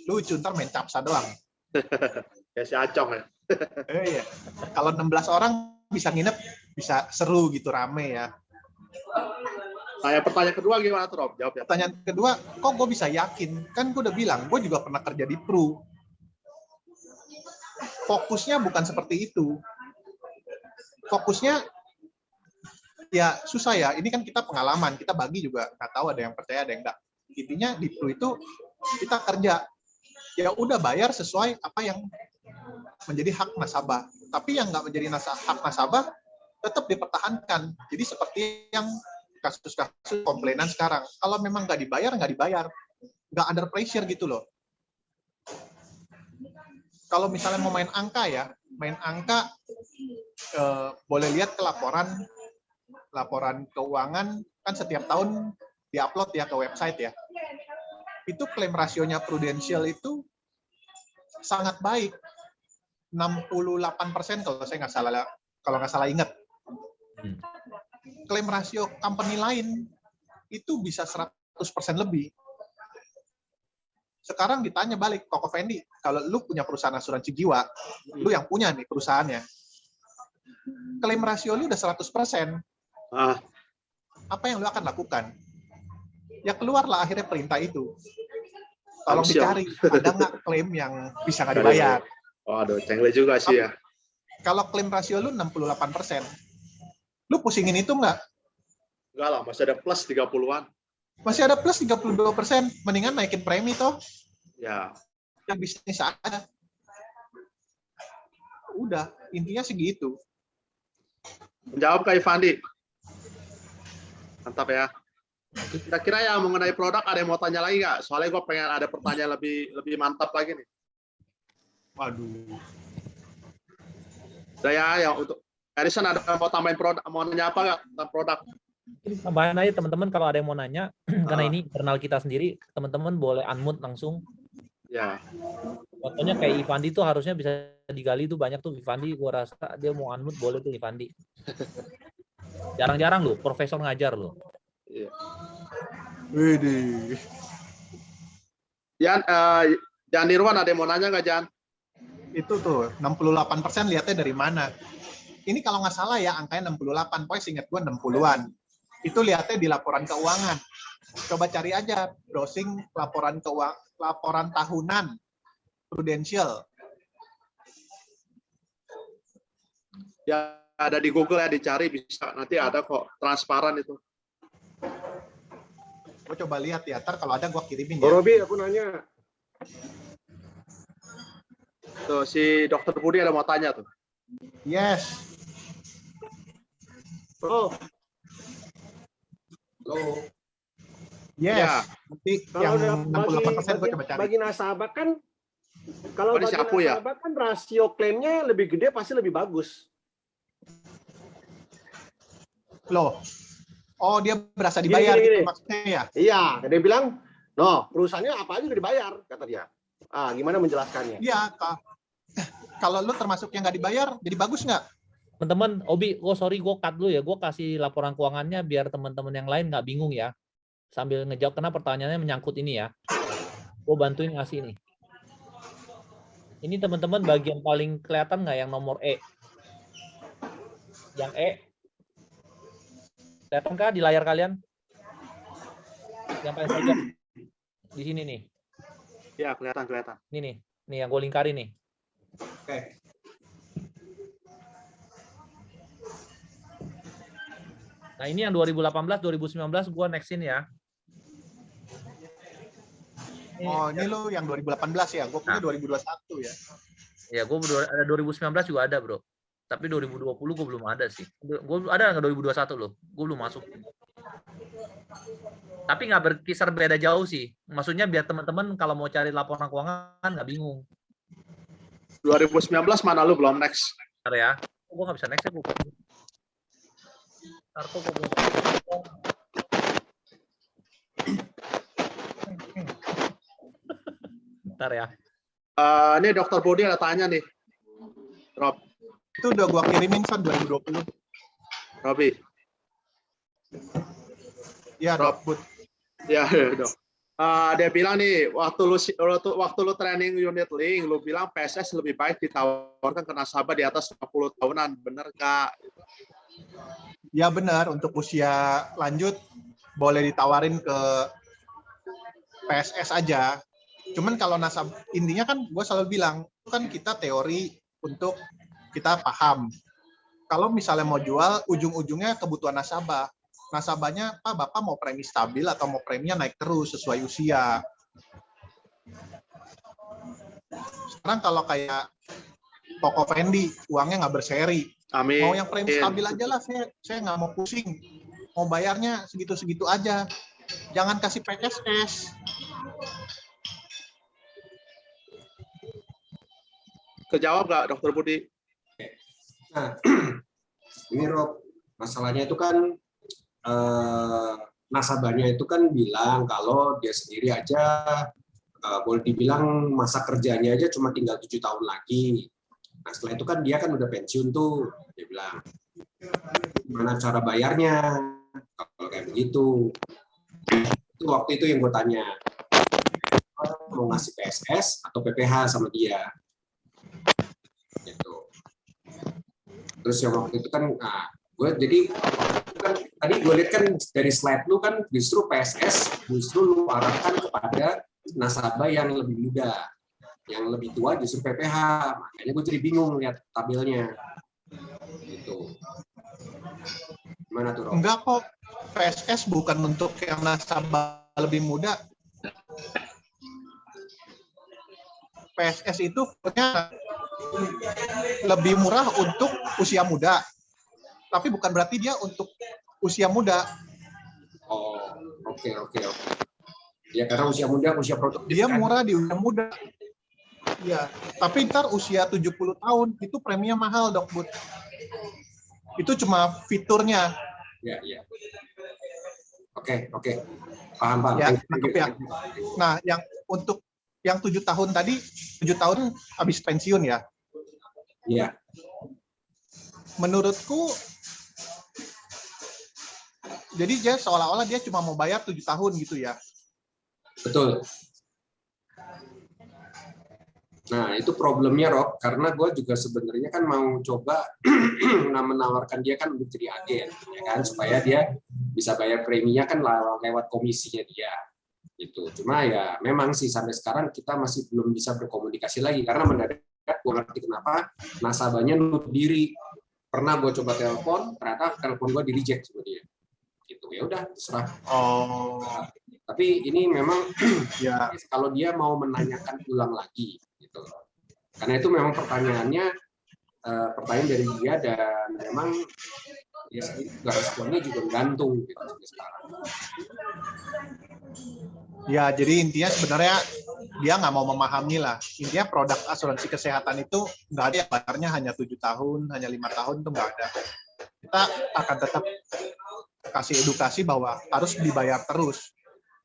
lucu, ntar main capsa doang. Ya si Acong ya? Iya. Kalau 16 orang bisa nginep, bisa seru gitu, rame ya. Nah, yang pertanyaan kedua gimana tuh, Rob? Jawab ya. Pertanyaan kedua, kok gue bisa yakin? Kan gue udah bilang, gue juga pernah kerja di Pru. Fokusnya bukan seperti itu. Fokusnya, ya susah ya. Ini kan kita pengalaman, kita bagi juga. Nggak tahu ada yang percaya, ada yang enggak. Intinya di Pru itu, kita kerja. Ya udah bayar sesuai apa yang menjadi hak nasabah. Tapi yang nggak menjadi hak nasabah, tetap dipertahankan. Jadi seperti yang kasus-kasus komplainan sekarang. Kalau memang nggak dibayar, nggak dibayar. Nggak under pressure gitu loh. Kalau misalnya mau main angka ya, boleh lihat ke laporan keuangan, kan setiap tahun diupload ya ke website ya. Itu klaim rasionya Prudential itu sangat baik. 68% kalau saya nggak salah ingat. Klaim rasio company lain itu bisa 100% lebih. Sekarang ditanya balik, Koko Fendi, kalau lu punya perusahaan asuransi jiwa, lu yang punya nih perusahaannya, klaim rasio lu udah 100%. Apa yang lu akan lakukan? Ya keluarlah akhirnya perintah itu. Tolong dicari, ada nggak klaim yang bisa nggak dibayar? Waduh, cengle juga sih ya. Kalau klaim rasio lu 68%, lu pusingin itu nggak? Enggak lah, masih ada plus 30-an. Masih ada plus 32%, mendingan naikin premi toh. Ya. Yang bisnis aja. Udah, intinya segitu. Menjawab Kak Ivandi. Mantap ya. Kira-kira yang mengenai produk ada yang mau tanya lagi nggak? Soalnya gue pengen ada pertanyaan lebih mantap lagi nih. Waduh. Udah ya, yang untuk Harrison ada mau tambahin produk, mau nanya apa nggak tentang produk? Tambahan aja teman-teman kalau ada yang mau nanya, karena ini internal kita sendiri, teman-teman boleh unmute langsung. Ya. Contohnya kayak Ivandi tuh harusnya bisa digali tuh banyak tuh Ivandi, gua rasa dia mau unmute boleh tuh Ivandi. Jarang-jarang loh, profesor ngajar loh. Iya. Widih. Jan Nirwan ada yang mau nanya nggak, Jan? Itu tuh 68% lihatnya dari mana? Ini kalau nggak salah ya angkanya 68, pokoknya seingat gue 60-an. Itu lihatnya di laporan keuangan. Coba cari aja browsing laporan tahunan Prudential. Ya ada di Google ya, dicari bisa, nanti ada kok, transparan itu. Gue coba lihat ya, ntar kalau ada gue kirimin Bro ya. Robi, aku nanya. Tuh si Dokter Budi ada mau tanya tuh. Yes. Oh, Yes. Ya. Nanti kalau yang udah 68% gue coba cari. bagi nasabah kan, kalau Bagi bagi siapa ya? nasabah kan rasio klaimnya lebih gede, pasti lebih bagus. Loh. Oh, dia berasa dibayar Gini. gitu maksudnya ya? Iya, dia bilang, no, perusahaannya apa aja udah dibayar, kata dia. Gimana menjelaskannya? Iya, kalau lu termasuk yang nggak dibayar, jadi bagus nggak? Teman-teman, Obi, sorry gue cut dulu ya, gue kasih laporan keuangannya biar teman-teman yang lain nggak bingung ya. Sambil ngejawab karena pertanyaannya menyangkut ini ya. Gue bantuin ngasih ini. Ini teman-teman bagian paling kelihatan nggak yang nomor E? Yang E? Kelihatan kah di layar kalian? Yang paling pojok. Di sini nih. Ya, kelihatan. Ini nih. Nih yang gue lingkarin nih. Oke. Nah ini yang 2018, 2019 gue nextin ya. Oh, ini lu yang 2018 ya? Gue punya 2021 ya. Ya, gue ada 2019 juga ada, bro. Tapi 2020 gue belum ada sih. Gue ada nggak 2021 loh? Gue belum masuk. Tapi nggak berkisar beda jauh sih. Maksudnya biar teman-teman kalau mau cari laporan keuangan nggak bingung. 2019 mana lu belum next? Bentar ya. Gue nggak bisa next ya. Bentar kok gue belum. Bentar ya. Ini Dokter Budi ada tanya nih. Rob, Itu udah gua kirimin Son 2020. Robi. Iya, Rob. Dok. Ya, Dok. Dia bilang nih, waktu lu training unit link, lu bilang PSS lebih baik ditawarkan ke nasabah di atas 50 tahunan, bener Kak? Ya benar, untuk usia lanjut boleh ditawarin ke PSS aja. Cuman kalau nasabah, intinya kan gue selalu bilang, kan kita teori untuk kita paham. Kalau misalnya mau jual, ujung-ujungnya kebutuhan nasabah. Nasabahnya, Pak, Bapak mau premi stabil atau mau preminya naik terus sesuai usia. Sekarang kalau kayak toko Fendi, uangnya nggak berseri. Amin. Mau yang premi stabil aja lah, saya nggak mau pusing. Mau bayarnya segitu-segitu aja. Jangan kasih PSS. Kejawab nggak, Dokter Budi? Nah, ini Rob, masalahnya itu kan nasabahnya itu kan bilang kalau dia sendiri aja boleh dibilang masa kerjanya aja cuma tinggal 7 tahun lagi. Nah setelah itu kan dia kan udah pensiun tuh, dia bilang gimana cara bayarnya kalau kayak begitu. Itu waktu itu yang gue tanya, mau ngasih PSS atau PPH sama dia. Gitu. Terus yang waktu itu kan, gue jadi kan tadi gue lihat kan dari slide lu kan justru PSS justru lu arahkan kepada nasabah yang lebih muda, yang lebih tua justru PPH. Makanya gue jadi bingung lihat tabelnya. Gitu. Gimana tuh, Rob? Enggak kok, PSS bukan untuk yang nasabah lebih muda. PSS itu punya lebih murah untuk usia muda. Tapi bukan berarti dia untuk usia muda. Oh, oke. Ya karena usia muda, usia produktif. Dia kan? murah di usia muda. Iya, tapi ntar usia 70 tahun itu preminya mahal, Dok Bud. Itu cuma fiturnya. Ya. Oke. Paham. Ya, Thank you. nangkep ya. Nah, yang untuk yang 7 tahun tadi, 7 tahun habis pensiun ya. Iya. Menurutku, jadi dia seolah-olah dia cuma mau bayar 7 tahun gitu ya. Betul. Nah, itu problemnya, Rob, karena gue juga sebenarnya kan mau coba menawarkan dia kan untuk jadi agen, ya kan, supaya dia bisa bayar preminya kan lewat komisinya dia. Gitu. Cuma ya memang sih sampai sekarang kita masih belum bisa berkomunikasi lagi karena mendadak gue ngerti kenapa nasabahnya nutup diri. Pernah gue coba telepon, ternyata telepon gue di reject sama dia. Gitu. Ya udah, terserah. Oh, Tapi ini memang ya. kalau dia mau menanyakan ulang lagi gitu. Karena itu memang pertanyaan dari dia dan memang ya juga responnya juga gantung gitu sampai sekarang. Ya, jadi intinya sebenarnya dia nggak mau memahami lah. Intinya produk asuransi kesehatan itu nggak ada yang bayarnya hanya 7 tahun, hanya 5 tahun itu nggak ada. Kita akan tetap kasih edukasi bahwa harus dibayar terus.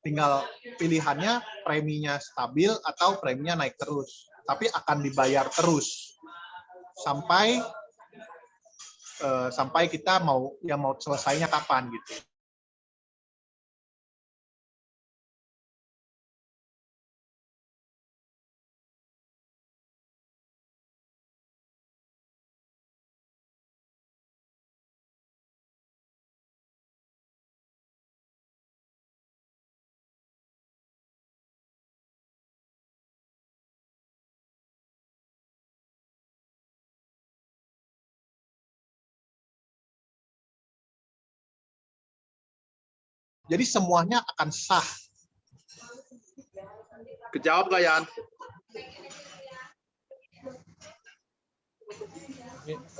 Tinggal pilihannya preminya stabil atau preminya naik terus. Tapi akan dibayar terus sampai kita mau selesainya kapan gitu. Jadi semuanya akan sah. Kejawab nggak, Yan?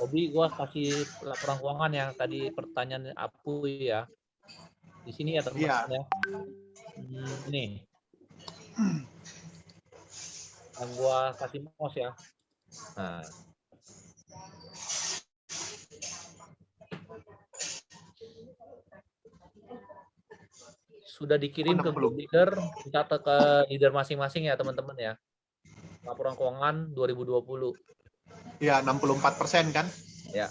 Obi, gua kasih laporan keuangan yang tadi pertanyaan Apu ya. Di sini ya teman-teman ya. Ini. Yang gua kasih mouse ya. Nah. Sudah dikirim ke grup leader, kita ke leader masing-masing ya teman-teman ya. Laporan keuangan 2020. Ya, 64% kan? Ya.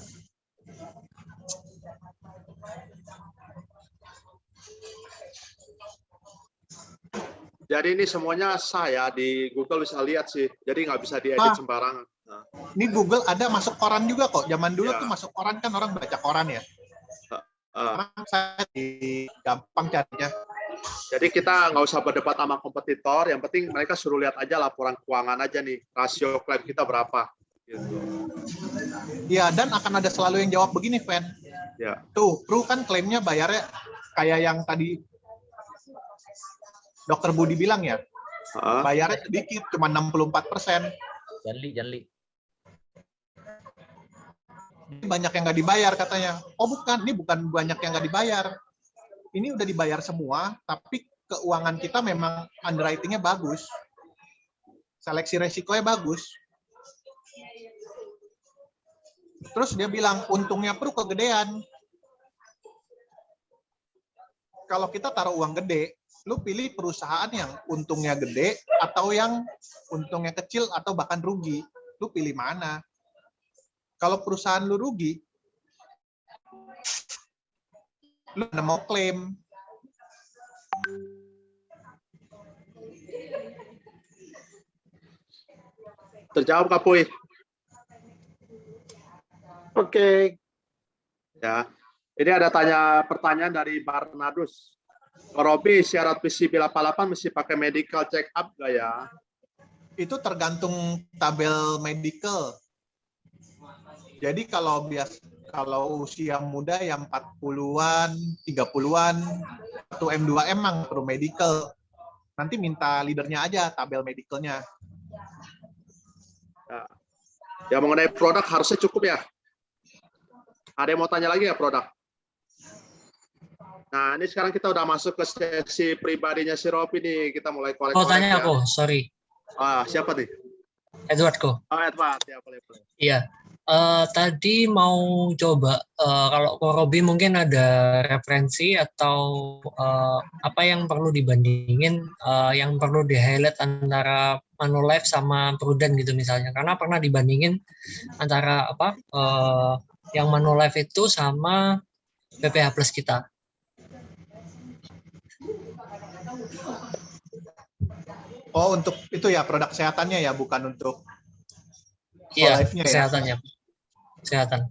Jadi ini semuanya sah ya, di Google bisa lihat sih. Jadi nggak bisa diedit sembarangan. Nah. Ini Google ada masuk koran juga kok. Zaman dulu tuh masuk koran kan orang baca koran ya. Sekarang saya gampang carinya. Jadi kita nggak usah berdebat sama kompetitor, yang penting mereka suruh lihat aja laporan keuangan aja nih, rasio klaim kita berapa. Gitu. Iya, dan akan ada selalu yang jawab begini, Fen. Ya. Tuh, Pru kan klaimnya bayarnya kayak yang tadi Dokter Budi bilang ya, bayarnya sedikit, cuma 64%. Janli. Banyak yang nggak dibayar katanya. Oh bukan, ini bukan banyak yang nggak dibayar. Ini udah dibayar semua, tapi keuangan kita memang underwriting-nya bagus. Seleksi resikonya bagus. Terus dia bilang, untungnya Pru kegedean. Kalau kita taruh uang gede, lu pilih perusahaan yang untungnya gede atau yang untungnya kecil atau bahkan rugi. Lu pilih mana? Kalau perusahaan lu rugi, lu mana mau klaim. Terjawab Kak Puy? Oke. Ya. Ini ada pertanyaan dari Barnadus. Robi, syarat PCB 88 mesti pakai medical check up nggak ya? Itu tergantung tabel medical. Jadi kalau usia muda yang 40-an, 30-an, atau M2M memang perlu medical. Nanti minta leadernya aja tabel medicalnya. Ya, mengenai produk harusnya cukup ya. Ada yang mau tanya lagi ya produk? Nah, ini sekarang kita udah masuk ke sesi pribadinya si Robi nih. Kita mulai kolek-kolek. Oh, tanya aku, sorry. Siapa nih? Edward kok. Edward, ya boleh. Iya. Tadi mau coba kalau Ko Robi mungkin ada referensi atau apa yang perlu dibandingin, yang perlu di-highlight antara Manulife sama Prudent gitu misalnya. Karena pernah dibandingin antara apa yang Manulife itu sama BPH Plus kita. Oh, untuk itu ya produk kesehatannya ya, bukan untuk Iya, Life-nya ya? kesehatannya. Kesehatan.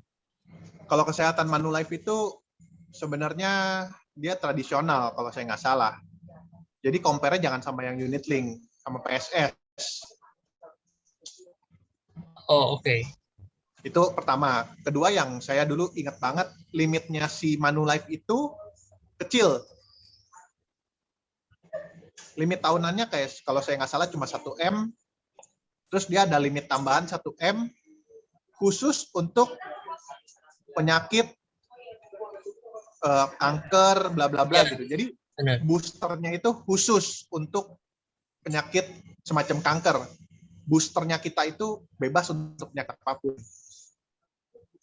Kalau kesehatan Manulife itu sebenarnya dia tradisional kalau saya nggak salah. Jadi compare jangan sama yang unit link, sama PSS. Oh, oke. Itu pertama. Kedua yang saya dulu ingat banget, limitnya si Manulife itu kecil. Limit tahunannya kayak kalau saya nggak salah cuma 1M, terus dia ada limit tambahan 1M khusus untuk penyakit kanker bla bla bla gitu. Jadi Benar. boosternya itu khusus untuk penyakit semacam kanker. Boosternya kita itu bebas untuk penyakit apapun.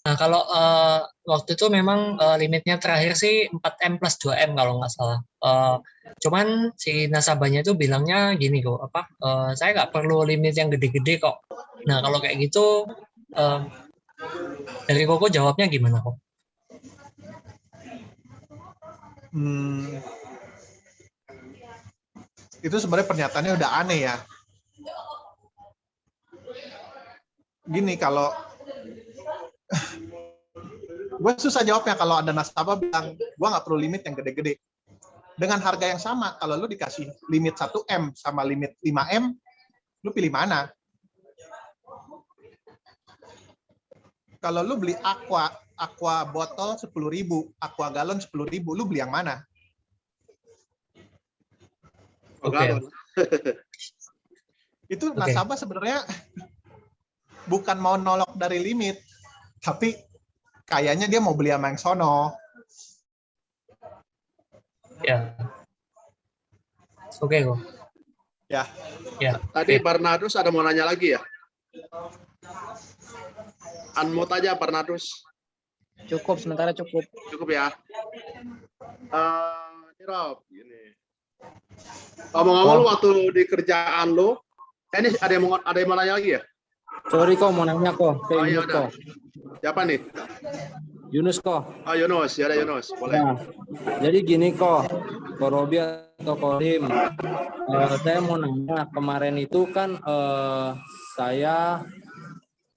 Nah, kalau waktu itu memang limitnya terakhir sih 4M plus 2M kalau nggak salah. Cuman si nasabahnya itu bilangnya gini kok, saya nggak perlu limit yang gede-gede kok. Nah, kalau kayak gitu, dari Koko jawabnya gimana kok? Itu sebenarnya pernyataannya udah aneh ya. Gini, kalau gue susah jawabnya kalau ada nasabah bilang gue nggak perlu limit yang gede-gede. Dengan harga yang sama, kalau lu dikasih limit 1M sama limit 5M, lu pilih mana? Kalau lu beli aqua botol 10.000, aqua galon 10.000, lu beli yang mana? Oke. Itu nasabah sebenarnya bukan mau nolak dari limit, tapi kayaknya dia mau beli sama yang sono. Ya. Oke kok. Ya. Ya. Tadi Barnadus ada mau nanya lagi ya? Unmute aja Barnadus. Cukup, sementara cukup. Cukup ya. Rob, gini. Ngomong-ngomong lu waktu di kerjaan lu, ini ada yang mau nanya lagi ya? Sorry kok, mau nanya kok. Oh, iya, udah. Siapa nih? Yunus kok. Oh, Yunus, ya ada Yunus, boleh. Nah, jadi gini kok, Robi atau Korim, saya mau nanya, kemarin itu kan saya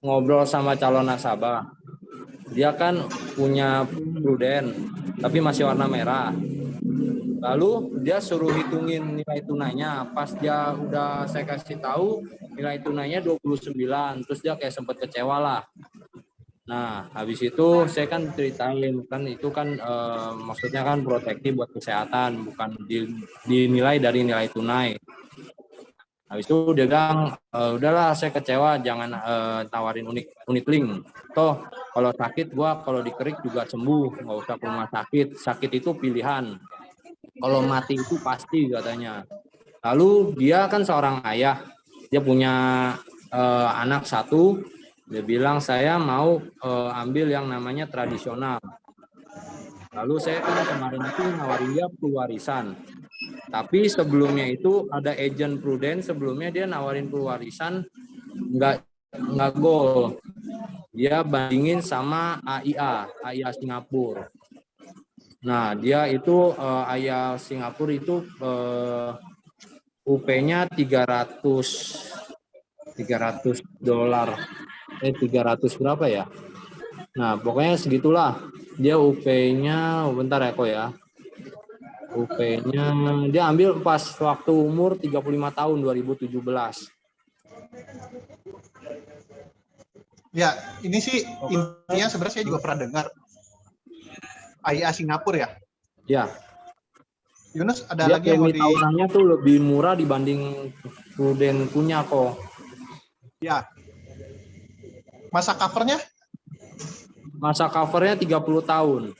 ngobrol sama calon nasabah. Dia kan punya Prudent, tapi masih warna merah. Lalu dia suruh hitungin nilai tunainya. Pas dia udah saya kasih tahu nilai tunainya 29, terus dia kayak sempat kecewa lah. Nah, habis itu saya kan ceritain kan itu kan maksudnya kan protektif buat kesehatan, bukan dinilai dari nilai tunai. Habis itu dia bilang udahlah saya kecewa, jangan tawarin unit link. Toh kalau sakit gua kalau dikerik juga sembuh, nggak usah ke rumah sakit. Sakit itu pilihan. Kalau mati itu pasti katanya. Lalu dia kan seorang ayah, dia punya anak satu. Dia bilang saya mau ambil yang namanya tradisional. Lalu saya kan kemarin itu nawarin dia pewarisan. Tapi sebelumnya itu ada agent Prudent, sebelumnya dia nawarin pewarisan nggak goal. Dia bandingin sama AIA Singapura. Nah, dia itu AIA Singapura itu UP-nya 300 dolar. 300 berapa ya? Nah, pokoknya segitulah. Dia UP-nya, bentar ya kok ya. UP-nya dia ambil pas waktu umur 35 tahun 2017. Ya, ini sih intinya sebenarnya saya juga pernah dengar. AIA Singapura ya? Ya. Yunus, ada dia lagi yang mau di... tahunannya tuh lebih murah dibanding Prudent punya kok. Ya. Masa covernya? Masa covernya 30 tahun.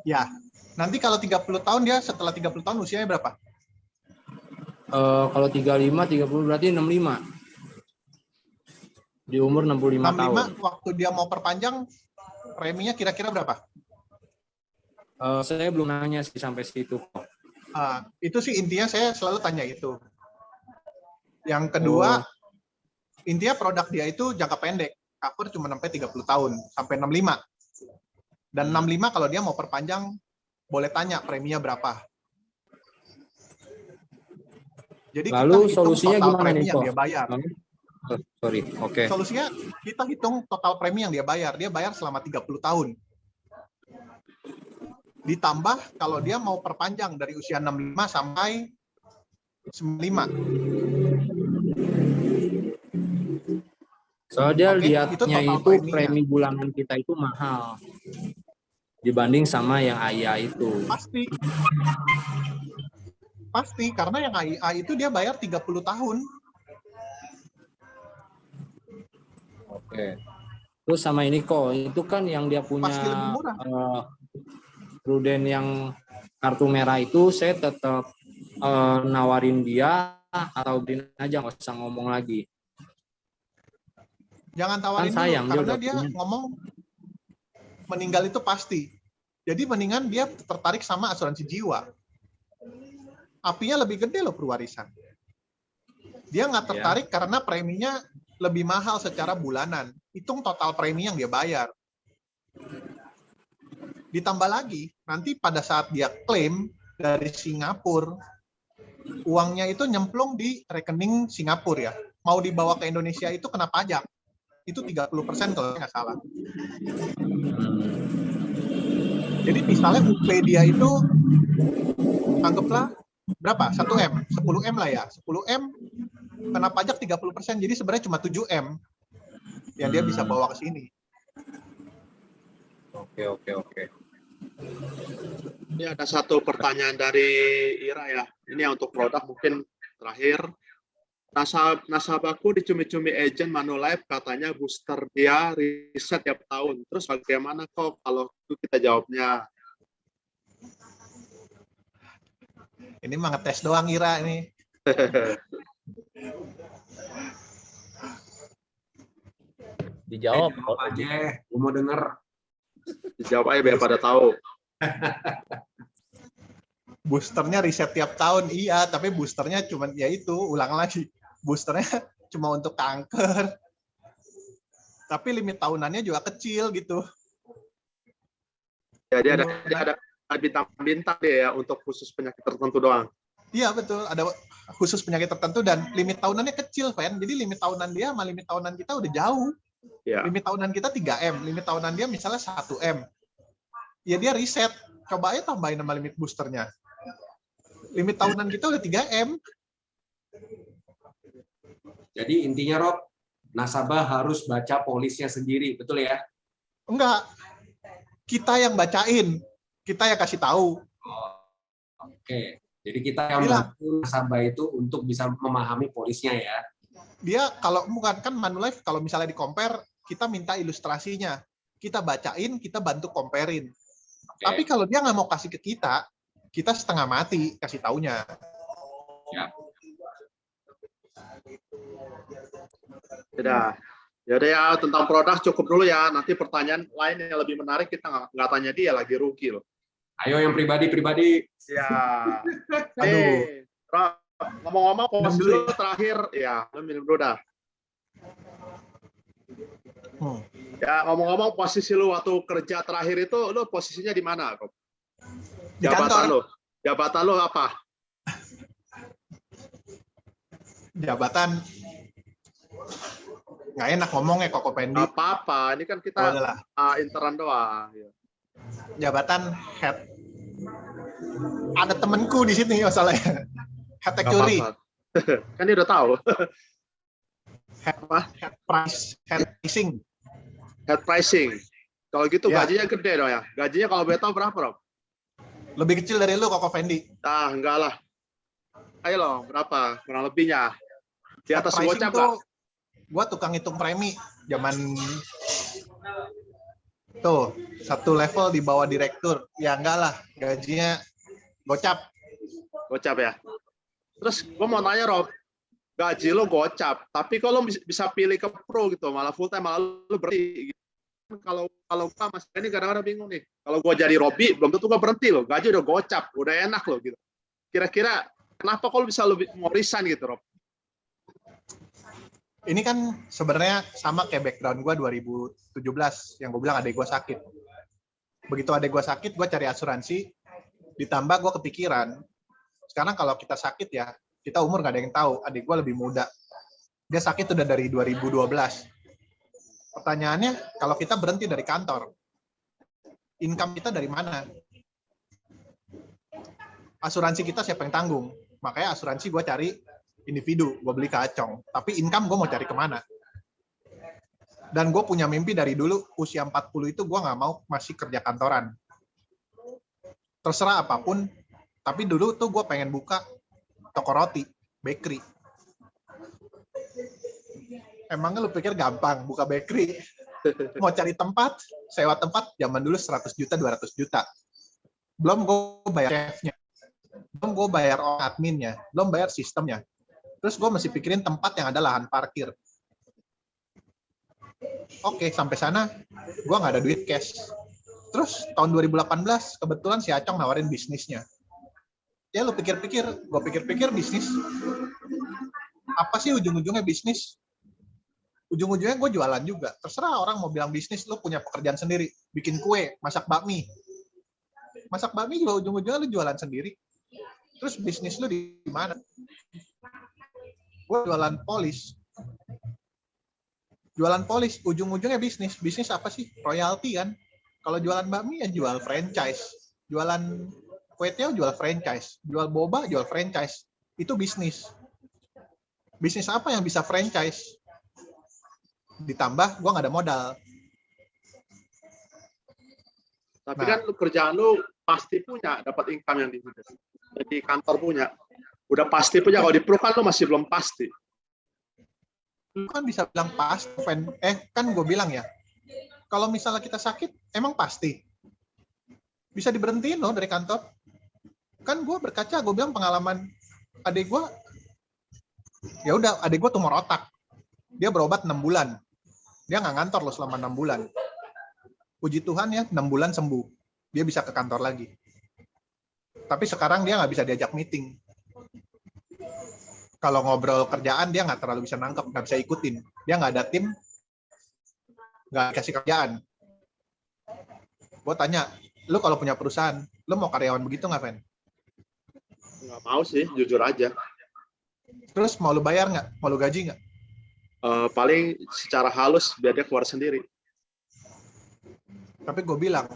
Ya. Nanti kalau 30 tahun dia setelah 30 tahun usianya berapa? Kalau 35, 30 berarti 65. Di umur 65 tahun. 65 waktu dia mau perpanjang, preminya kira-kira berapa? Saya belum nanya sih sampai situ. Itu sih intinya saya selalu tanya itu. Yang kedua, intinya produk dia itu jangka pendek. Cover cuma sampai 30 tahun, sampai 65. Dan 65 kalau dia mau perpanjang, boleh tanya preminya berapa. Jadi Lalu kita hitung solusinya total gimana premi nih, yang Ko? dia bayar. Sorry, oke. Solusinya kita hitung total premi yang dia bayar. Dia bayar selama 30 tahun. Ditambah kalau dia mau perpanjang dari usia 65 sampai 95. Soalnya Oke, lihatnya itu total itu preminya. premi bulanan kita itu mahal dibanding sama yang AIA itu. Pasti karena yang AIA itu dia bayar 30 tahun. Oke. Terus sama ini kok, itu kan yang dia punya Pasti lebih murah. Prudent yang kartu merah itu saya tetap nawarin dia atau beliin aja, nggak usah ngomong lagi. Jangan tawarin Kan sayang, dulu, dia karena udah dia punya. ngomong meninggal itu pasti. Jadi mendingan dia tertarik sama asuransi jiwa. Apinya lebih gede loh perwarisan. Dia nggak tertarik karena preminya lebih mahal secara bulanan. Hitung total premi yang dia bayar. Ditambah lagi, nanti pada saat dia klaim dari Singapura, uangnya itu nyemplung di rekening Singapura ya. Mau dibawa ke Indonesia itu kena pajak. Itu 30% kalau nggak salah. Jadi misalnya UP dia itu, anggaplah berapa? 1M, 10M lah ya. 10M kena pajak 30%, jadi sebenarnya cuma 7M yang dia bisa bawa ke sini. Oke. Ini ada satu pertanyaan dari Ira ya. Ini untuk produk mungkin terakhir. Nasabahku di cumi-cumi agent Manulife katanya booster dia riset tiap tahun. Terus bagaimana kok kalau itu kita jawabnya? Ini mah ngetes doang Ira ini. Dijawab. Jawab aja, gue mau denger. Dijawab aja biar pada tahu. Boosternya riset tiap tahun, iya, tapi boosternya cuma ya itu, ulang lagi. Boosternya cuma untuk kanker. Tapi limit tahunannya juga kecil gitu. Jadi ada bintang-bintang dia ya untuk khusus penyakit tertentu doang. Iya betul, ada khusus penyakit tertentu dan limit tahunannya kecil, Fen. Jadi limit tahunan dia sama limit tahunan kita udah jauh. Ya. Limit tahunan kita 3M, limit tahunan dia misalnya 1M. Ya dia riset, coba aja tambahin sama limit boosternya. Limit tahunan kita udah 3M. Jadi intinya Rob, nasabah harus baca polisnya sendiri, betul ya? Enggak, kita yang bacain, kita yang kasih tahu. Oke, jadi kita yang bantu nasabah itu untuk bisa memahami polisnya ya. Dia kalau bukan kan Manulife, kalau misalnya di compare, kita minta ilustrasinya, kita bacain, kita bantu comparein. Oke. Tapi kalau dia nggak mau kasih ke kita setengah mati kasih taunya. Ya. Yaudah ya, tentang produk cukup dulu ya. Nanti pertanyaan lain yang lebih menarik kita nggak tanya dia, lagi rugi loh. Ayo yang pribadi. Ya. Aduh. Rob, ngomong-ngomong posisi lu terakhir, ya, lu minum dulu dah. Ya, ngomong-ngomong posisi lu waktu kerja terakhir itu, lu posisinya di mana, Rob? Di kantor. Jabatan lu apa? Jabatan nggak enak ngomongnya Koko Pendi. Apa-apa, ini kan kita interan doang. Jabatan head. Ada temenku di sini masalahnya. Head actuary. Kan dia udah tahu. Head pricing. Head pricing. Kalau gitu Ya. gajinya gede dong ya. Gajinya kalau boleh tahu berapa, Rob? Lebih kecil dari lu Koko Pendi. Enggak lah. Ayo loh, berapa? Kurang lebihnya. Di atas Pricing gocap tuh, lah. gua tukang hitung premi zaman tuh satu level di bawah direktur. Ya enggak lah, gajinya gocap. Gocap ya. Terus gue mau nanya, Rob. gaji lo gocap. Tapi kalau bisa pilih ke pro gitu, malah full time, malah lo berhenti. Gitu. Kalau gua Mas ini kadang-kadang bingung nih. Kalau gua jadi Robi, belum tentu gua berhenti loh. Gaji udah gocap, udah enak loh gitu. Kira-kira kenapa kalau bisa lebih mau resign gitu, Rob? Ini kan sebenarnya sama kayak background gue 2017 yang gue bilang adik gue sakit. Begitu adik gue sakit, gue cari asuransi, ditambah gue kepikiran. Sekarang kalau kita sakit ya, kita umur gak ada yang tahu. Adik gue lebih muda. Dia sakit udah dari 2012. Pertanyaannya, kalau kita berhenti dari kantor, income kita dari mana? Asuransi kita siapa yang tanggung? Makanya asuransi gue cari individu, gue beli ke Acong. Tapi income gue mau cari kemana? Dan gue punya mimpi dari dulu, usia 40 itu gue nggak mau masih kerja kantoran. Terserah apapun, tapi dulu tuh gue pengen buka toko roti, bakery. Emangnya lu pikir gampang buka bakery? Mau cari tempat, sewa tempat, zaman dulu 100 juta, 200 juta. Belum gue bayar chefnya, belum gue bayar adminnya, belum bayar sistemnya. Terus gue masih pikirin tempat yang ada lahan parkir. Oke, sampai sana gue nggak ada duit cash. Terus tahun 2018 kebetulan si Acong nawarin bisnisnya. Ya lu pikir-pikir, gue pikir-pikir bisnis. Apa sih ujung-ujungnya bisnis? Ujung-ujungnya gue jualan juga. Terserah orang mau bilang bisnis, lu punya pekerjaan sendiri. Bikin kue, masak bakmi. Masak bakmi juga ujung-ujungnya lu jualan sendiri. Terus bisnis lu di mana? Gue jualan polis. Jualan polis, ujung-ujungnya bisnis. Bisnis apa sih? Royalti kan? Kalau jualan bakmi ya jual franchise. Jualan kue tiaw jual franchise. Jual boba jual franchise. Itu bisnis. Bisnis apa yang bisa franchise? Ditambah gue nggak ada modal. Tapi kan kerjaan lu pasti punya dapat income yang di jadi kantor punya. Udah pasti punya, kalau di pro kan lu masih belum pasti. Lu kan bisa bilang pasti, kan gue bilang ya, kalau misalnya kita sakit, emang pasti. Bisa diberhentiin loh dari kantor. Kan gue berkaca, gue bilang pengalaman adik gue, ya udah adik gue tumor otak. Dia berobat 6 bulan. Dia nggak ngantor loh selama 6 bulan. Puji Tuhan ya, 6 bulan sembuh. Dia bisa ke kantor lagi. Tapi sekarang dia nggak bisa diajak meeting. Kalau ngobrol kerjaan, dia nggak terlalu bisa nangkep, nggak bisa ikutin. Dia nggak ada tim, nggak kasih kerjaan. Gue tanya, lu kalau punya perusahaan, lu mau karyawan begitu nggak, Fen? Nggak mau sih, jujur aja. Terus mau lu bayar nggak? Mau lu gaji nggak? Paling secara halus, biar dia keluar sendiri. Tapi gue bilang,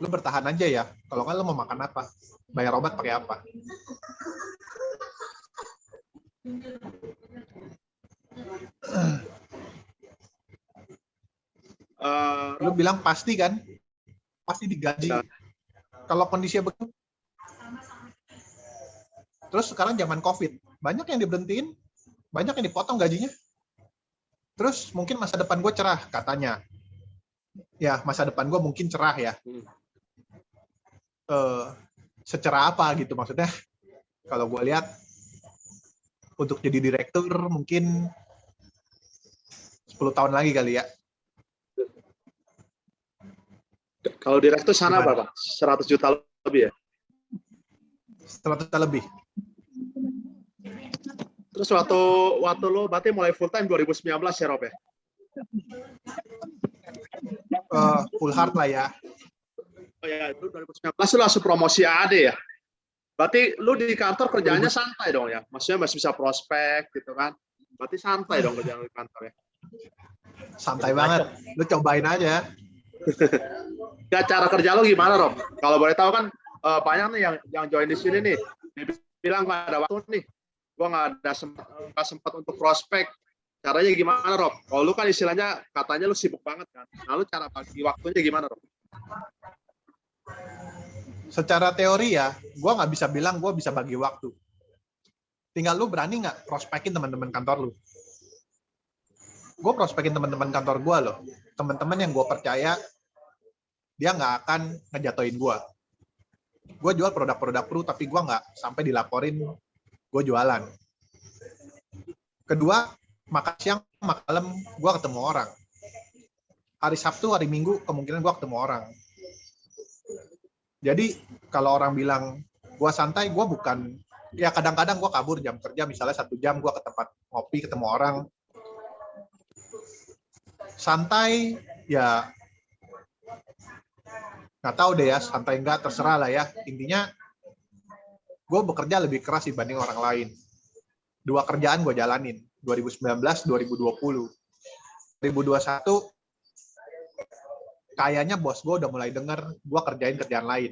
lu bertahan aja ya. Kalau nggak, lu mau makan apa? Bayar obat pakai apa? Lu bilang pasti kan? Pasti digaji. Kalau kondisinya begitu. Terus sekarang zaman COVID, banyak yang diberhentiin, banyak yang dipotong gajinya. Terus mungkin masa depan gue cerah, katanya. Ya, masa depan gue mungkin cerah ya. Secerah apa gitu maksudnya? Kalau gue lihat, untuk jadi direktur mungkin 10 tahun lagi kali ya. Kalau direktur sana berapa? 100 juta lebih ya? 100 juta lebih. Terus waktu lo berarti mulai full time 2019 ya, Rob ya? Full hard lah ya. Oh ya, itu 2019 lo langsung promosi AD ya? Berarti lu di kantor kerjanya santai dong ya? Maksudnya masih bisa prospek gitu kan? Berarti santai dong kerjaan di kantor ya? Santai banget. Lu cobain aja. Ya, cara kerja lo gimana, Rob? Kalau boleh tahu kan banyak nih yang join di sini nih. Dia bilang nggak ada waktu nih. Gua nggak sempat untuk prospek. Caranya gimana, Rob? Kalau lu kan istilahnya katanya lu sibuk banget kan. Nah, lu cara bagi waktunya gimana, Rob? Secara teori ya, gue nggak bisa bilang gue bisa bagi waktu. Tinggal lu berani nggak prospekin teman-teman kantor lu. Gue prospekin teman-teman kantor gue loh. Teman-teman yang gue percaya, dia nggak akan ngejatoin gue. Gue jual produk-produk pro, tapi gue nggak sampai dilaporin gue jualan. Kedua, makan siang, makan malam, gue ketemu orang. Hari Sabtu, hari Minggu, kemungkinan gue ketemu orang. Jadi, kalau orang bilang gue santai, gue bukan. Ya kadang-kadang gue kabur jam kerja, misalnya 1 jam gue ke tempat ngopi, ketemu orang. Santai, ya nggak tahu deh ya, santai nggak, terserah lah ya. Intinya, gue bekerja lebih keras dibanding orang lain. 2 kerjaan gue jalanin, 2019, 2020. 2021, kayaknya bos gue udah mulai denger gue kerjain kerjaan lain.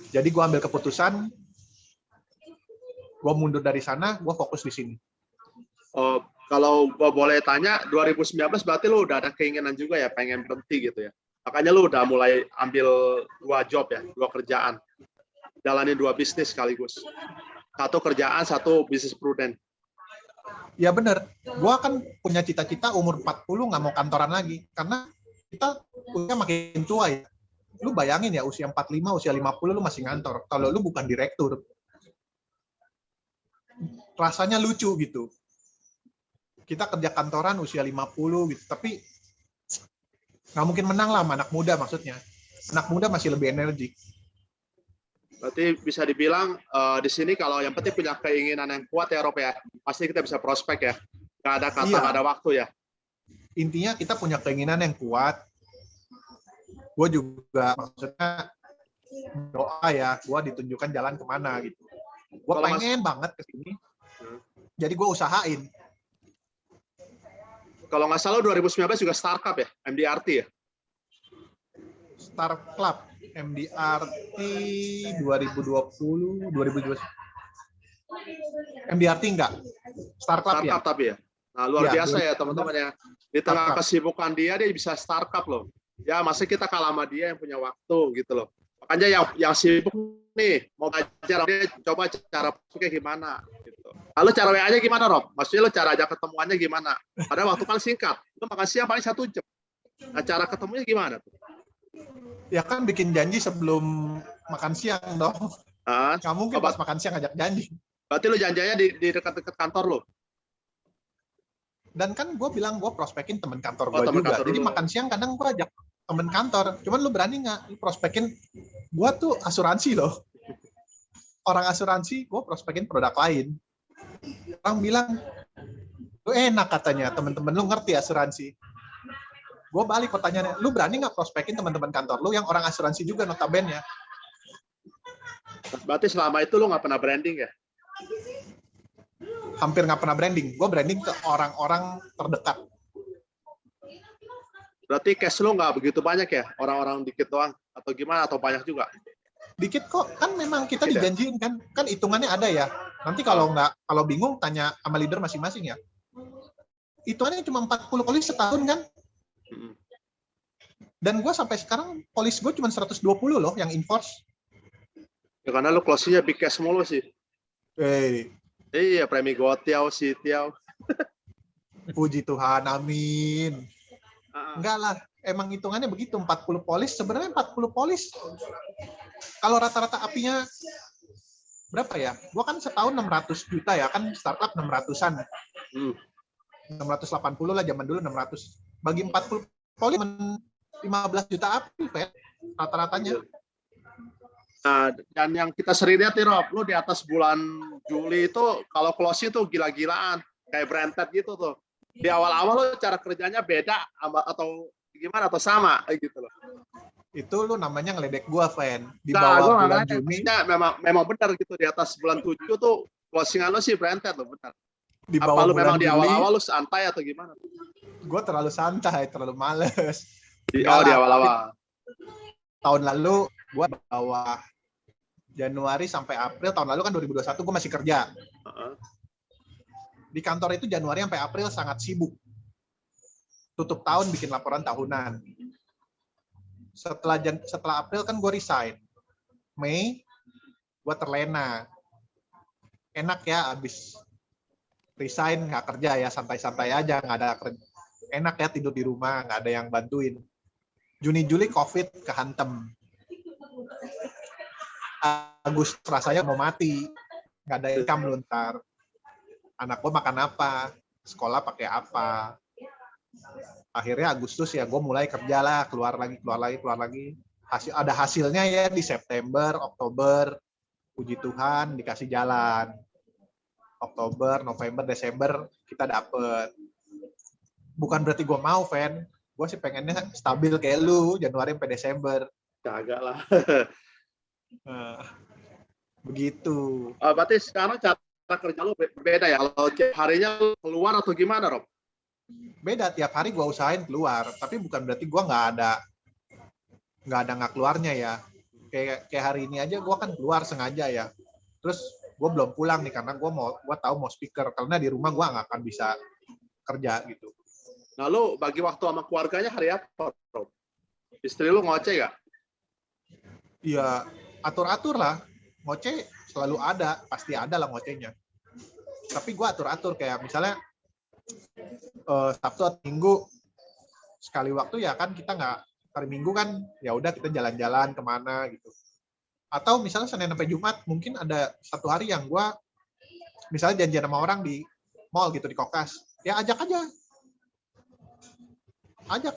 Jadi gue ambil keputusan, gue mundur dari sana, gue fokus di sini. Oh, kalau gue boleh tanya, 2019 berarti lu udah ada keinginan juga ya pengen berhenti gitu ya. Makanya lu udah mulai ambil 2 job ya, 2 kerjaan. Jalanin 2 bisnis sekaligus. 1 kerjaan, 1 bisnis prudent. Ya bener, gue kan punya cita-cita umur 40 nggak mau kantoran lagi. Karena kita usia makin tua ya. Lu bayangin ya, usia 45, usia 50 lu masih ngantor. Kalau lu bukan direktur. Rasanya lucu gitu. Kita kerja kantoran usia 50 gitu. Tapi nggak mungkin menang lah sama anak muda maksudnya. Anak muda masih lebih energik. Berarti bisa dibilang di sini kalau yang penting punya keinginan yang kuat ya Rob ya, pasti kita bisa prospek ya. Nggak ada kata, nggak ada waktu ya. Intinya kita punya keinginan yang kuat. Gue juga maksudnya doa ya, gue ditunjukkan jalan kemana gitu. Gue pengen banget ke sini. Jadi gue usahain. Kalau nggak salah 2019 juga startup ya, MDRT ya. Star Club MDRT 2020, 2020. MDRT enggak. Startup ya. Startup tapi ya. Nah, luar Ya, biasa ya teman-teman ya. Di tengah kesibukan dia bisa startup loh. Ya, masa kita kalah sama dia yang punya waktu gitu loh. Makanya yang sibuk nih, mau belajar dia coba cara masuknya gimana gitu. Lalu cara WA-nya gimana, Rob? Maksudnya lo cara ajak ketemuannya gimana? Padahal waktu kan singkat. Lo makan siang paling 1 jam. Nah, cara ketemunya gimana tuh? Ya kan bikin janji sebelum makan siang dong. Nggak mungkin pas makan siang ajak janji. Berarti lo janjinya di dekat-dekat kantor lo? Dan kan gue bilang gue prospekin temen kantor Oh, gue temen juga. kantor Jadi dulu. makan siang kadang gue ajak temen kantor. Cuman lu berani nggak? Lu prospekin, gue tuh asuransi loh. Orang asuransi, gue prospekin produk lain. Orang bilang, lu enak katanya, temen-temen lu ngerti asuransi. Gue balik pertanyaannya, lu berani nggak prospekin teman-teman kantor lu yang orang asuransi juga notabene ya? Berarti selama itu lu nggak pernah branding ya? Hampir nggak pernah branding. Gue branding ke orang-orang terdekat. Berarti cash lu nggak begitu banyak ya? Orang-orang dikit doang? Atau gimana? Atau banyak juga? Dikit kok. Kan memang kita Dikit ya? dijanjiin kan. Kan hitungannya ada ya. Nanti kalau bingung, tanya sama leader masing-masing ya. Hitungannya cuma 40 kali setahun kan. Dan gue sampai sekarang polis gue cuma 120 loh yang enforce. Ya karena lu closing-nya big cash mulu sih. Iya, premi gotiau, sitiau. Puji Tuhan, amin. Enggak lah, emang hitungannya begitu. 40 polis, sebenarnya 40 polis. Kalau rata-rata apinya berapa ya? Gue kan setahun 600 juta ya, kan startup 600-an. 680 lah, zaman dulu 600. Bagi 40 polis, 15 juta api, Pak, rata-ratanya. Nah, dan yang kita sering lihat nih, Rob, lu di atas bulan Juli itu, kalau closing tuh gila-gilaan. Kayak Branded gitu tuh. Di awal-awal lu cara kerjanya beda atau gimana? Atau sama? Gitu loh. Itu lu namanya ngeledek gua, Fan. Di bawah bulan Juni. Memang benar gitu. Di atas bulan 7 tuh, closingan lu sih Branded loh, benar. Di Apa bawah lu memang bulan di Juli, awal-awal lu santai atau gimana? Gua terlalu santai, terlalu males. Di awal-awal. Tahun lalu gua bawa Januari sampai April, tahun lalu kan 2021 gue masih kerja. Di kantor itu Januari sampai April sangat sibuk. Tutup tahun bikin laporan tahunan. Setelah April kan gue resign. Mei gue terlena. Enak ya abis resign nggak kerja ya, santai-santai aja, nggak ada kerja. Enak ya tidur di rumah, nggak ada yang bantuin. Juni-Juli COVID kehantem. Agustus rasanya mau mati, nggak ada income lontar. anak gue makan apa, sekolah pakai apa. Akhirnya Agustus ya gue mulai kerja lah, keluar lagi. Ada hasilnya ya di September, Oktober, puji Tuhan dikasih jalan. Oktober, November, Desember kita dapet. Bukan berarti gue mau, Fen. Gue sih pengennya stabil kayak lu, Januari sampai Desember. Kagak lah. Nah, begitu. Berarti sekarang cara kerja lu beda ya? Kalau tiap harinya lu keluar atau gimana, Rob? Beda, tiap hari gue usahain keluar, tapi bukan berarti gue nggak keluarnya ya. Kayak hari ini aja gue kan keluar sengaja ya. Terus gue belum pulang nih karena gue tahu mau speaker, karena di rumah gue nggak akan bisa kerja gitu. Nah, lu bagi waktu sama keluarganya hari apa, Rob? Istri lu ngoceh nggak? Iya, atur-atur lah. Ngoceh selalu ada, pasti ada lah ngocehnya. Tapi gue atur-atur kayak misalnya Sabtu atau Minggu sekali waktu ya kan kita nggak, hari Minggu kan ya udah kita jalan-jalan kemana gitu. Atau misalnya Senin sampai Jumat mungkin ada satu hari yang gue misalnya janjian sama orang di mall gitu di Kokas, ya ajak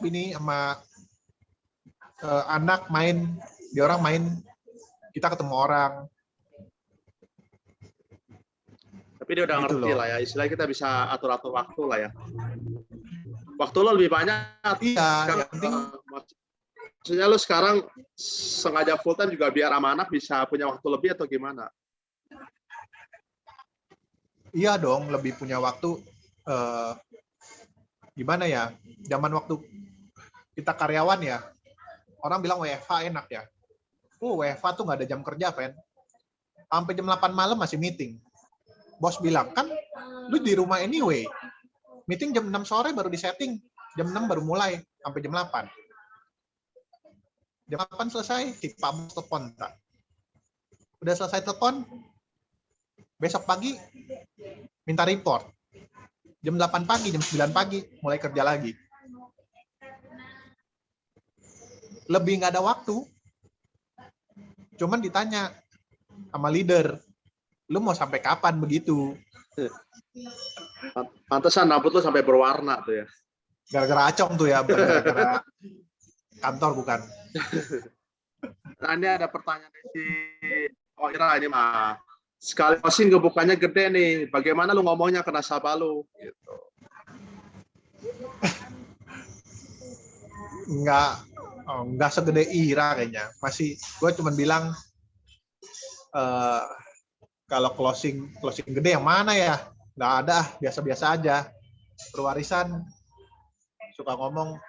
bini sama anak main, dia orang main, kita ketemu orang. Tapi dia udah Gitu ngerti loh. lah ya, istilahnya kita bisa atur-atur waktu lah ya. Waktu lo lebih banyak. Iya, Sekarang, yang penting maksudnya lo sekarang sengaja full time juga biar sama anak bisa punya waktu lebih atau gimana? iya dong, lebih punya waktu. Gimana ya, zaman waktu kita karyawan ya, orang bilang WFH enak ya. WFH tuh nggak ada jam kerja, Fen. Sampai jam 8 malam masih meeting. Bos bilang, kan lu di rumah anyway. Meeting jam 6 sore baru disetting. Jam 6 baru mulai, sampai jam 8. Jam 8 selesai, si Pak Bos telepon. Udah selesai telepon, besok pagi minta report. Jam 8 pagi, jam 9 pagi, mulai kerja lagi. Lebih nggak ada waktu. Cuman ditanya sama leader, lu mau sampai kapan begitu? Pantesan rambut lo sampai berwarna tuh ya. Gara-gara acong tuh ya, bukan gara-gara kantor bukan. Nah, ini ada pertanyaan dari si Ira ini mah. Sekali closing kebukannya gede nih. Bagaimana lu ngomongnya ke nasabah lu? Gitu. Nggak segede Ira kayaknya. Masih, gue cuma bilang kalau closing gede yang mana ya? Nggak ada, biasa-biasa aja. Perwarisan suka ngomong.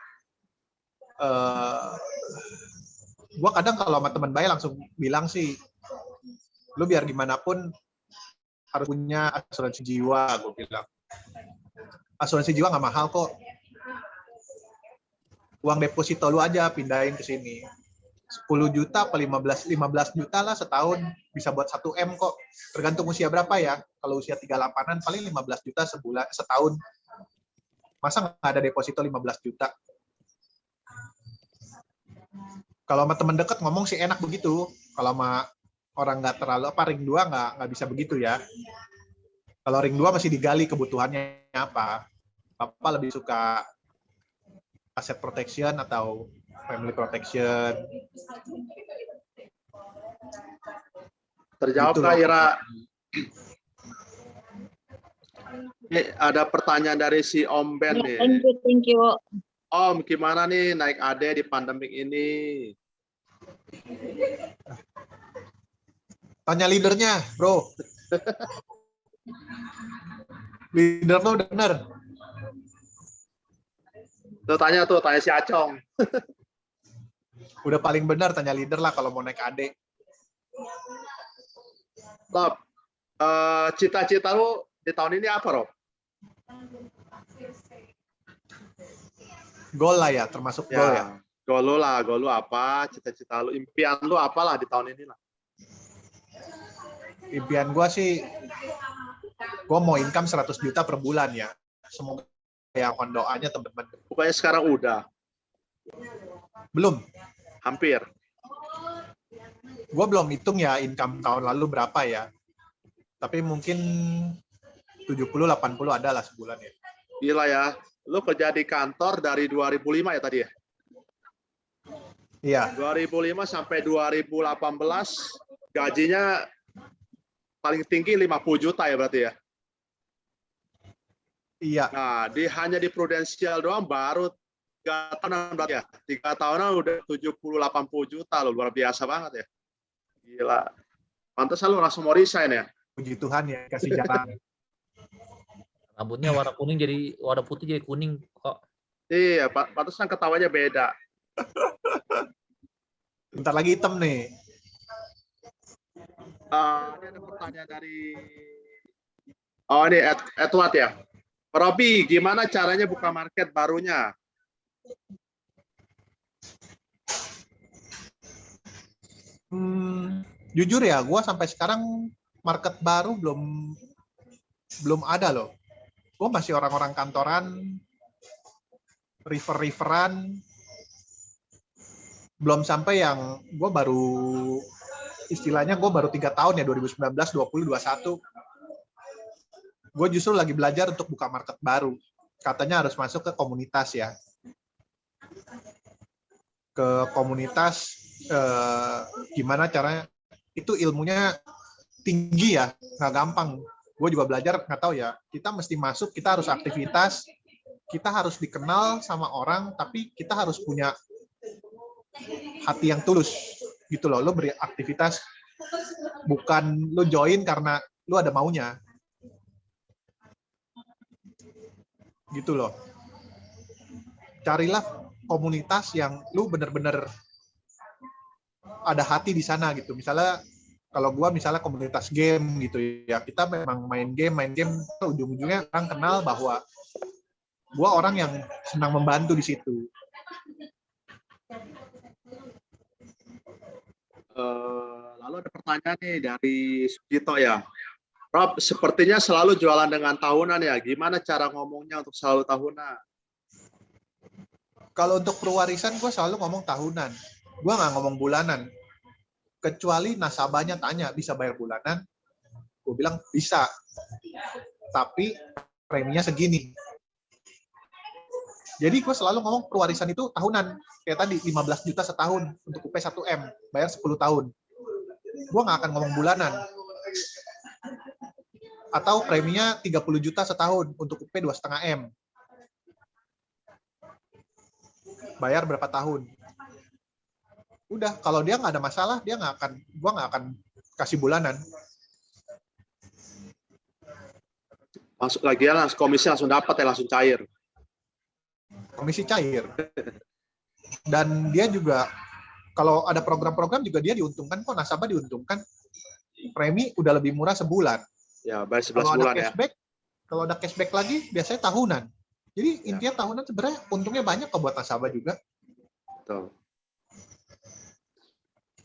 Gue kadang kalau sama teman bayi langsung bilang sih, lu biar gimana pun harus punya asuransi jiwa, gue bilang. Asuransi jiwa nggak mahal kok. Uang deposito lu aja pindahin ke sini. 10 juta apa 15 juta lah setahun, bisa buat 1 M kok. Tergantung usia berapa ya. Kalau usia 38-an paling 15 juta setahun. Masa nggak ada deposito 15 juta? Kalau sama teman dekat ngomong sih enak begitu. Kalau sama orang nggak terlalu ring 2 nggak bisa begitu ya. Kalau ring 2 masih digali kebutuhannya apa. Bapak lebih suka asset protection atau family protection. Terjawab Gitu Kak loh. Ira. Ini ada pertanyaan dari si Om Ben nih. Thank you. Om, gimana nih naik AD di pandemik ini? Tanya leadernya, bro. Leader lo udah bener. Tanya si Acong. Udah paling benar tanya leader lah kalau mau naik AD. Rob, cita-cita lu di tahun ini apa, Rob? Goal lah ya, termasuk goal ya. Goal lu apa? Cita-cita lu, impian lu apalah di tahun ini lah. Impian gue sih, gue mau income 100 juta per bulan ya. Semoga ya mohon doanya teman-teman. Bukannya sekarang udah? Belum. Hampir. Gue belum hitung ya income tahun lalu berapa ya. Tapi mungkin 70-80 ada lah sebulan ya. Gila ya. Lu kerja di kantor dari 2005 ya tadi ya? Iya, 2005 sampai 2018 gajinya paling tinggi 50 juta ya berarti ya? iya. Nah, hanya di Prudential doang baru 3 tahunan berarti ya? 3 tahunan udah 70-80 juta loh, luar biasa banget ya. Gila. Pantes lu langsung mau resign ya? Puji Tuhan ya, kasih jalan. Rambutnya warna kuning jadi warna putih jadi kuning kok. Iya, pantesan ketawanya beda. Bentar lagi hitam nih. Ini ada pertanyaan dari ini Edward ya. Robi, gimana caranya buka market barunya? Jujur ya, gue sampai sekarang market baru belum ada loh. Gue masih orang-orang kantoran, referan, belum sampai yang gue baru istilahnya gue baru 3 tahun ya 2019, 20, 21. Gue justru lagi belajar untuk buka market baru. Katanya harus masuk ke komunitas ya. Ke komunitas gimana caranya? Itu ilmunya tinggi ya, nggak gampang. Gue juga belajar, nggak tahu ya. Kita mesti masuk, kita harus aktivitas, kita harus dikenal sama orang, tapi kita harus punya hati yang tulus gitu loh. Lo beri aktivitas bukan lo join karena lo ada maunya gitu loh. Carilah komunitas yang lo bener-bener ada hati di sana gitu. Misalnya kalau gua misalnya komunitas game gitu ya, kita memang main game ujung-ujungnya orang kenal bahwa gua orang yang senang membantu di situ. Lalu ada pertanyaan nih dari Sugito ya. Rob, sepertinya selalu jualan dengan tahunan ya. Gimana cara ngomongnya untuk selalu tahunan? Kalau untuk perwarisan gue selalu ngomong tahunan. Gue nggak ngomong bulanan. Kecuali nasabahnya tanya, bisa bayar bulanan? Gue bilang, bisa. Tapi preminya segini. Jadi gue selalu ngomong perwarisan itu tahunan. Kayak tadi, 15 juta setahun untuk UP 1M. Bayar 10 tahun. Gue nggak akan ngomong bulanan. Atau preminya 30 juta setahun untuk UP 2,5M. Bayar berapa tahun? Udah, kalau dia nggak ada masalah, gue nggak akan kasih bulanan. Masuk lagi ya, komisi langsung dapat ya, langsung cair. Komisi cair. Dan dia juga, kalau ada program-program juga dia diuntungkan kok, nasabah diuntungkan. Premi udah lebih murah sebulan. Ya, bayar 11 Kalau ada bulan ya. cashback, kalau ada cashback lagi, biasanya tahunan. Jadi intinya tahunan sebenarnya untungnya banyak kok buat nasabah juga. Betul.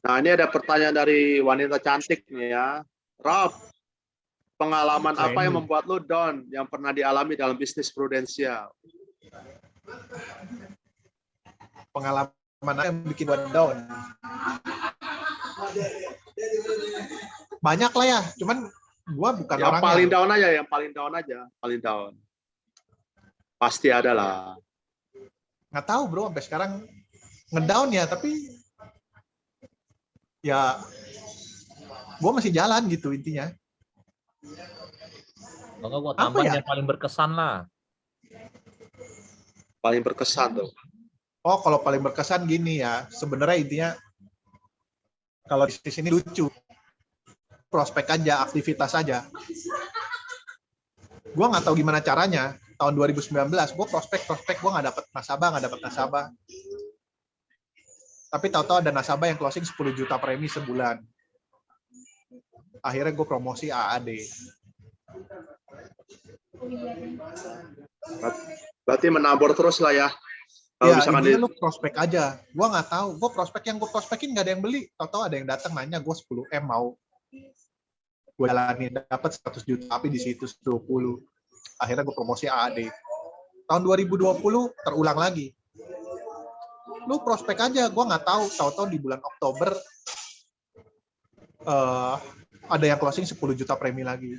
Nah, ini ada pertanyaan dari wanita cantik nih ya. Rob, pengalaman apa yang membuat lo down yang pernah dialami dalam bisnis Prudential? Pengalaman apa yang bikin gue down? Banyak lah ya, cuman gue bukan yang orangnya. paling down aja, yang paling down aja, paling down. Pasti ada lah. Nggak tahu bro, sampai sekarang ngedown ya, tapi ya gue masih jalan gitu intinya. Enggak, gua tambah yang paling berkesan lah. Paling berkesan tuh. Oh, kalau paling berkesan gini ya, sebenarnya intinya kalau di sini lucu, prospek aja, aktivitas aja. Gue nggak tahu gimana caranya. Tahun 2019, gue prospek, gue nggak dapet nasabah. Tapi tahu-tahu ada nasabah yang closing 10 juta premi sebulan. Akhirnya gue promosi AAD. Berarti menabur terus lah ya. Kalau misalkan intinya lu prospek aja. Gue nggak tahu. Gue prospek yang gue prospekin nggak ada yang beli. Tahu-tahu ada yang datang nanya, gue 10M mau. Gue jalanin, dapat 100 juta, tapi di situ 20. Akhirnya gue promosi AAD. Tahun 2020 terulang lagi. Lu prospek aja, gue nggak tahu. Tahu-tahu di bulan Oktober ada yang closing 10 juta premi lagi.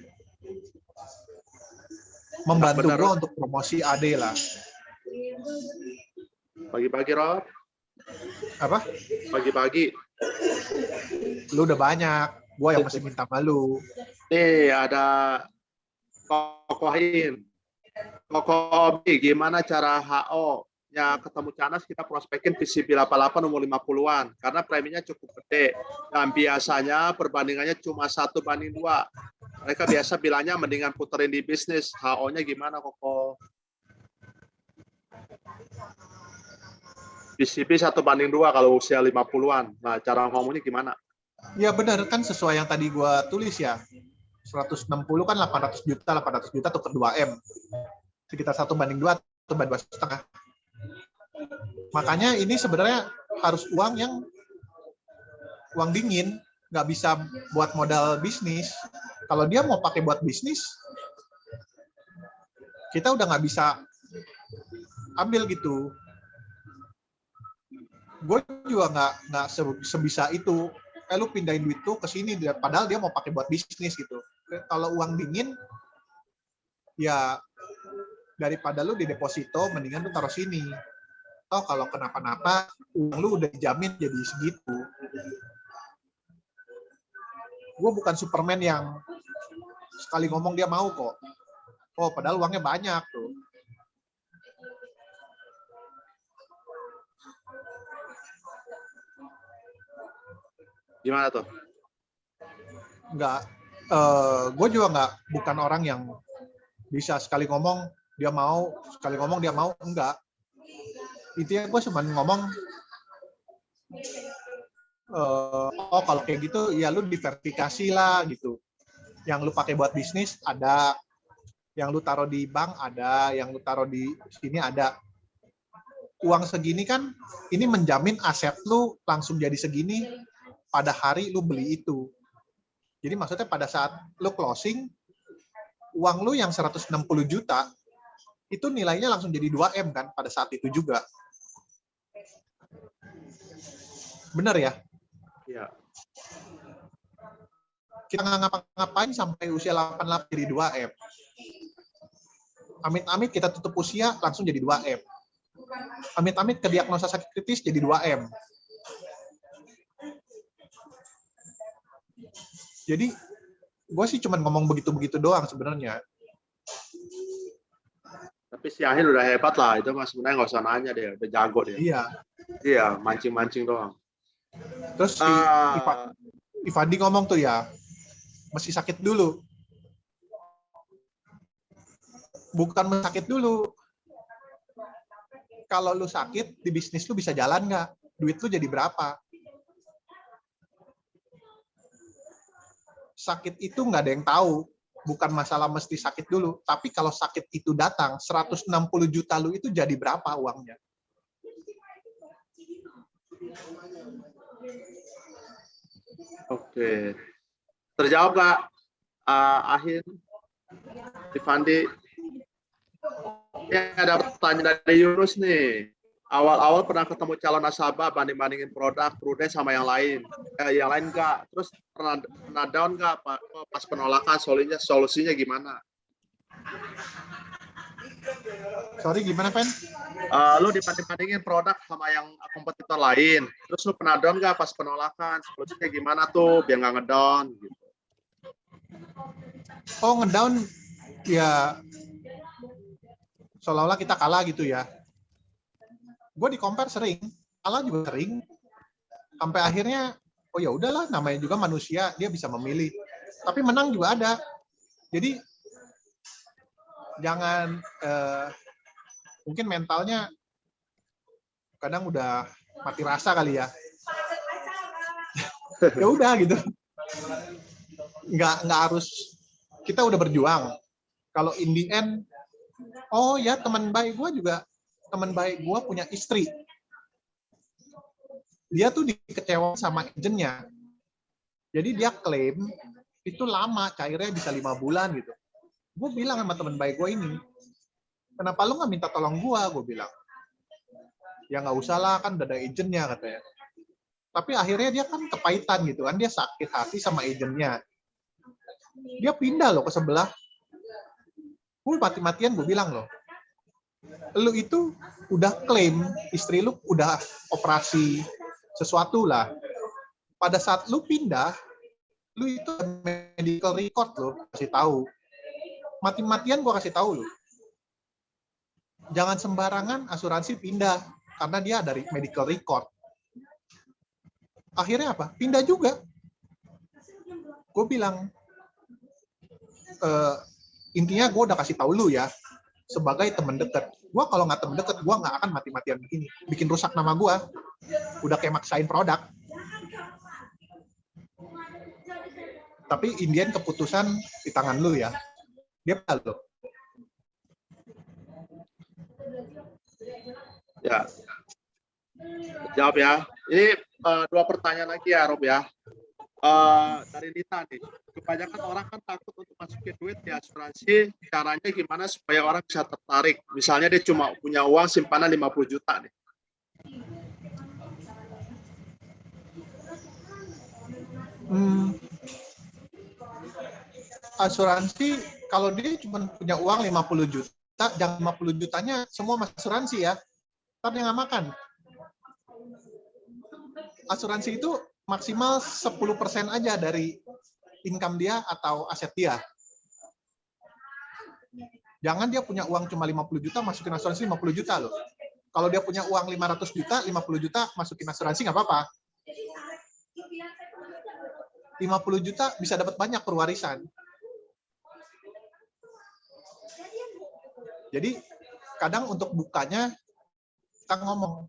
membantu Benar. gue untuk promosi AD lah. Pagi-pagi, Rob. Apa? Pagi-pagi. Lu udah banyak, gue yang masih minta malu. Nih, ada Kokohin. Koko Obi, gimana cara HO-nya ketemu Canas kita prospekin VCP 88 umur 50-an. Karena preminya cukup gede. Dan biasanya perbandingannya cuma 1:2. Mereka biasa bilangnya mendingan puterin di bisnis. HO-nya gimana, Koko? VCP 1:2 kalau usia 50-an. Nah, cara ngomongnya gimana? Ya benar, kan sesuai yang tadi gue tulis ya. 160 kan 800 juta tukar 2M. Sekitar 1:2 atau 2,5. Makanya ini sebenarnya harus uang dingin, nggak bisa buat modal bisnis. Kalau dia mau pakai buat bisnis, kita udah nggak bisa ambil gitu. Gue juga nggak sebisa itu. Lu pindahin duit tuh ke sini, padahal dia mau pakai buat bisnis gitu. Kalau uang dingin, ya daripada lu di deposito, mendingan lu taruh sini. Toh kalau kenapa-napa, uang lu udah dijamin jadi segitu. Gue bukan Superman yang sekali ngomong dia mau kok. Oh, padahal uangnya banyak tuh. Gimana tuh? Enggak. Gue juga bukan orang yang bisa sekali ngomong dia mau, sekali ngomong dia mau, enggak. Intinya gue cuma ngomong, oh kalau kayak gitu ya lu diverifikasi lah gitu. Yang lu pakai buat bisnis ada, yang lu taruh di bank ada, yang lu taruh di sini ada. Uang segini kan ini menjamin aset lu langsung jadi segini pada hari lu beli itu. Jadi maksudnya pada saat lu closing, uang lu yang 160 juta itu nilainya langsung jadi 2M kan pada saat itu juga. Bener ya? Iya. Kita nggak ngapa-ngapain sampai usia 88 jadi 2M. Amit-amit kita tutup usia langsung jadi 2M. Amit-amit ke diagnosa sakit kritis jadi 2M. Jadi gue sih cuma ngomong begitu-begitu doang sebenarnya. Tapi si Ahil udah hebat lah, itu mas sebenarnya nggak usah nanya deh, udah jago dia. Iya. Iya, mancing-mancing doang. Terus si Ivandi ngomong tuh ya, mesti sakit dulu. Bukan sakit dulu. Kalau lu sakit, di bisnis lu bisa jalan nggak? Duit lu jadi berapa? Sakit itu nggak ada yang tahu. Bukan masalah mesti sakit dulu. Tapi kalau sakit itu datang, 160 juta lu itu jadi berapa uangnya? Oke. Terjawab nggak, Ahil? Ivandi? Ya, ada pertanyaan dari Yunus nih. Awal-awal pernah ketemu calon nasabah banding-bandingin produk, prudent sama yang lain. Yang lain nggak. Terus pernah down nggak pas penolakan, solusinya gimana? Sorry, gimana, Pen? Lu dibanding-bandingin produk sama yang kompetitor lain. Terus lu pernah down nggak pas penolakan? Solusinya gimana tuh biar nggak ngedown? Gitu. Oh, ngedown ya seolah-olah kita kalah gitu ya. Gue di compare sering, kalah juga sering. Sampai akhirnya, oh ya udahlah, namanya juga manusia, dia bisa memilih. Tapi menang juga ada. Jadi jangan mungkin mentalnya kadang udah mati rasa kali ya. Ya udah gitu. Nggak harus, kita udah berjuang. Kalau in the end, oh ya teman baik gue punya istri. Dia tuh dikecewakan sama agennya. Jadi dia klaim itu lama, cairnya bisa 5 bulan gitu. Gue bilang sama teman baik gue ini, kenapa lu nggak minta tolong gue bilang. Ya nggak usah lah, kan udah ada agennya katanya. Tapi akhirnya dia kan kepahitan gitu kan, dia sakit hati sama agennya. Dia pindah loh ke sebelah. gue mati-matian gue bilang loh, lu itu udah klaim istri lu udah operasi sesuatu lah. Pada saat lu pindah, lu itu medical record lo kasih tahu. Mati-matian gue kasih tahu lu. Jangan sembarangan asuransi pindah karena dia dari medical record. Akhirnya apa? Pindah juga. Gue bilang, intinya gue udah kasih tahu lu ya, sebagai temen deket. Gue kalau nggak temen deket, gue nggak akan mati-matian begini. Bikin rusak nama gue. Udah kayak maksain produk. Tapi Indian keputusan di tangan lu ya. Dia lo. Ya. Jawab ya. Ini 2 pertanyaan lagi ya, Rob ya. Dari Nita nih. Kebanyakan orang kan takut untuk masukin duit di asuransi. Caranya gimana supaya orang bisa tertarik? Misalnya dia cuma punya uang simpanan 50 juta nih. Asuransi kalau dia cuma punya uang 50 juta, jangan 50 jutanya semua masuk asuransi ya. Ntar dia nggak makan. Asuransi itu maksimal 10% aja dari income dia atau aset dia. Jangan dia punya uang cuma 50 juta, masukin asuransi 50 juta loh. Kalau dia punya uang 500 juta, 50 juta, masukin asuransi nggak apa-apa. 50 juta bisa dapat banyak perwarisan. Jadi kadang untuk bukanya kita ngomong,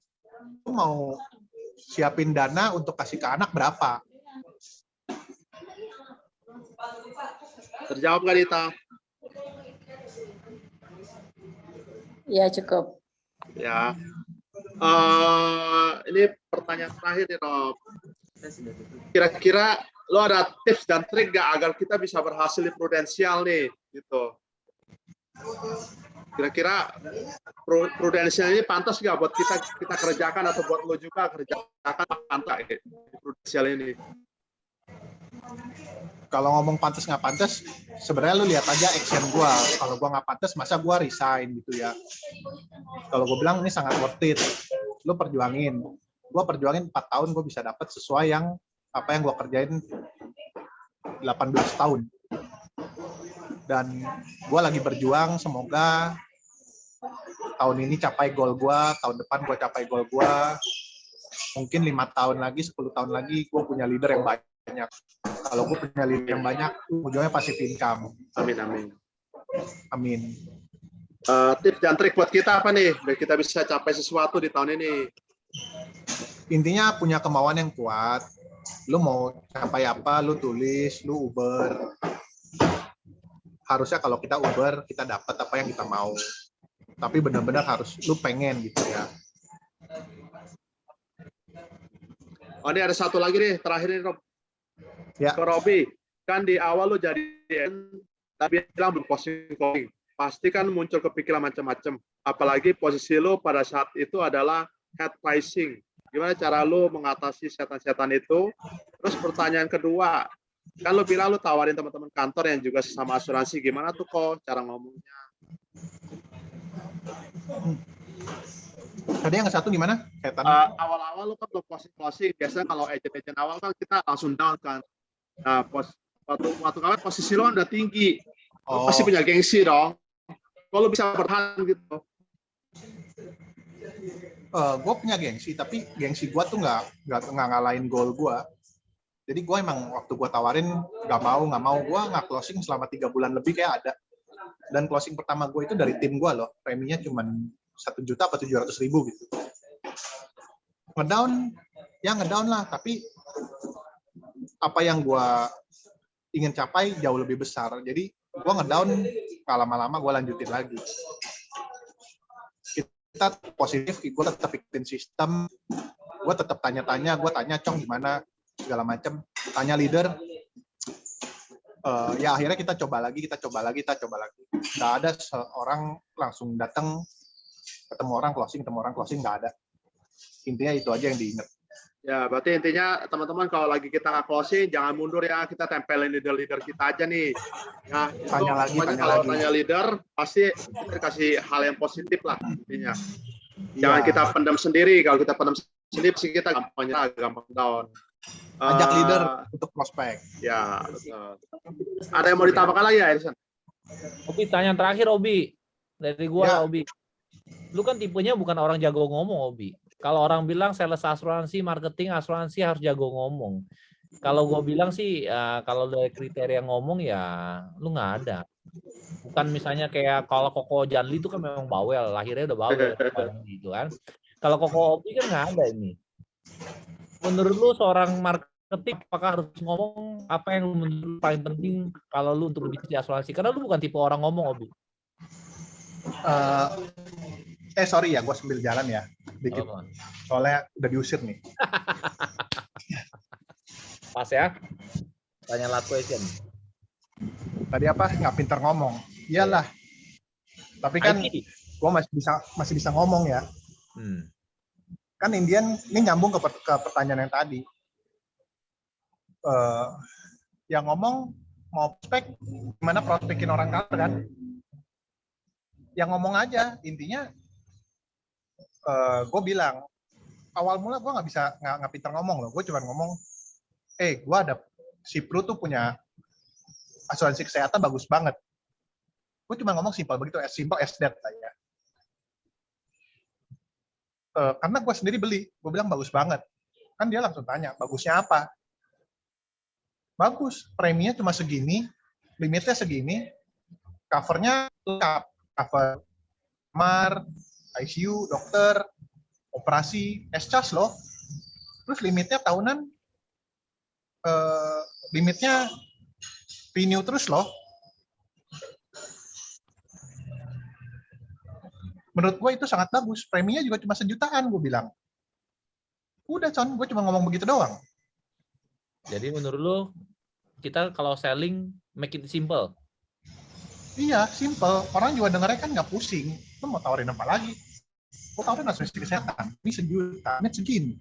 lu mau siapin dana untuk kasih ke anak berapa? Terjawab nggak, Nita? Ya, cukup. Ya. Ini pertanyaan terakhir nih, Rob. Kira-kira lo ada tips dan trik nggak agar kita bisa berhasil di prudensial nih, gitu? Kira-kira prudensial ini pantas nggak buat kita kerjakan atau buat lo juga kerjakan pantas di prudensial ini? Kalau ngomong pantas nggak pantas, sebenarnya lu lihat aja action gua. Kalau gua nggak pantas, masa gua resign gitu ya. Kalau gua bilang ini sangat worth it, lu perjuangin. Gua perjuangin 4 tahun, gua bisa dapat sesuai yang apa yang gua kerjain 18 tahun. Dan gua lagi berjuang, semoga tahun ini capai goal gua, tahun depan gua capai goal gua. Mungkin 5 tahun lagi, 10 tahun lagi, gua punya leader yang banyak. Kalau gue punya leader yang banyak, ujungnya passive income. Amin, amin. Amin. Tips dan trik buat kita apa nih? Biar kita bisa capai sesuatu di tahun ini. Intinya punya kemauan yang kuat. Lu mau capai apa, lu tulis, lu Uber. Harusnya kalau kita Uber, kita dapat apa yang kita mau. Tapi benar-benar harus lu pengen gitu ya. Oh, ini ada satu lagi nih, terakhir nih, Rob. Ya. Ke Robi, kan di awal lu jadi tapi bilang belum posting, pasti kan muncul kepikiran macam-macam. Apalagi posisi lu pada saat itu adalah head pricing. Gimana cara lu mengatasi setan-setan itu? Terus pertanyaan kedua, kan lu bilang lu tawarin teman-teman kantor yang juga sesama asuransi, gimana tuh kok cara ngomongnya? Tadi yang satu gimana? Awal-awal lu kan belum posting. Biasanya kalau agent-agent awal kan kita langsung down kan. Nah, waktu kawan posisi lo udah tinggi, lo pasti punya gengsi dong. Kalau bisa bertahan gitu. Gue punya gengsi, tapi gengsi gue tuh nggak ngalahin goal gue. Jadi gue emang waktu gue tawarin nggak mau, gue nggak closing selama 3 bulan lebih kayak ada. Dan closing pertama gue itu dari tim gue loh, preminya cuma 1 juta atau 700.000 gitu. Ngedown lah, tapi apa yang gue ingin capai jauh lebih besar. Jadi gue ngedown, lama-lama gue lanjutin lagi. Kita positif, gue tetap ikutin sistem, gue tetap tanya-tanya, gue tanya Cong gimana, segala macam, tanya leader. Ya akhirnya kita coba lagi. Nggak ada seorang langsung datang, ketemu orang closing, nggak ada. Intinya itu aja yang diingat. Ya, berarti intinya teman-teman kalau lagi kita closing jangan mundur ya, kita tempelin leader-leader kita aja nih. Ya, itu Tanya lagi, pokoknya tanya kalau lagi. tanya leader pasti kita kasih hal yang positif lah intinya. Jangan Iya. kita pendam sendiri. Kalau kita pendam sendiri sih kita gampang nyerah, gampang down. Ajak leader untuk prospek. Ya, betul. Ada yang mau ditambahkan lagi ya, Edison? Obi, tanya terakhir Obi. Dari gua Ya. Obi. Lu kan tipenya bukan orang jago ngomong Obi. Kalau orang bilang sales asuransi, marketing asuransi harus jago ngomong. Kalau gua bilang sih kalau dari kriteria ngomong ya lu nggak ada. Bukan misalnya kayak kalau Koko Janli itu kan memang bawel, lahirnya udah bawel gitu kan. Kalau Koko Obi kan nggak ada ini. Menurut lu seorang marketing apakah harus ngomong apa yang menurut lu paling penting kalau lu untuk berbisnis di asuransi? Karena lu bukan tipe orang ngomong Obi. Sorry ya, gue sambil jalan ya, dikit. Soalnya udah diusir nih. Pas ya. Tanya last question. Tadi apa? Nggak pintar ngomong. Iyalah. Tapi kan IT. gue masih bisa ngomong ya. Kan Indian ini nyambung ke pertanyaan yang tadi. Yang ngomong mau prospek, gimana prospekin orang kaya kan? Yang ngomong aja, intinya gue bilang awal mula gue nggak pintar ngomong loh. Gue cuma ngomong, gue ada si Pru tuh punya asuransi kesehatan bagus banget. Gue cuma ngomong simpel begitu, as simple as that aja. Karena gue sendiri beli, gue bilang bagus banget. Kan dia langsung tanya, bagusnya apa? Bagus, preminya cuma segini, limitnya segini, covernya lengkap, cover kamar, ICU, dokter, operasi, S-charge loh. Terus limitnya tahunan, limitnya renew terus loh. Menurut gue itu sangat bagus, preminya juga cuma 1 jutaan, gue bilang. Udah, Con, gue cuma ngomong begitu doang. Jadi menurut lu kita kalau selling make it simple. Iya, simple. Orang juga dengarnya kan nggak pusing. Lu mau tawarin apa lagi? Lu tawarin asuransi kesehatan. Ini 1 juta, ini segini.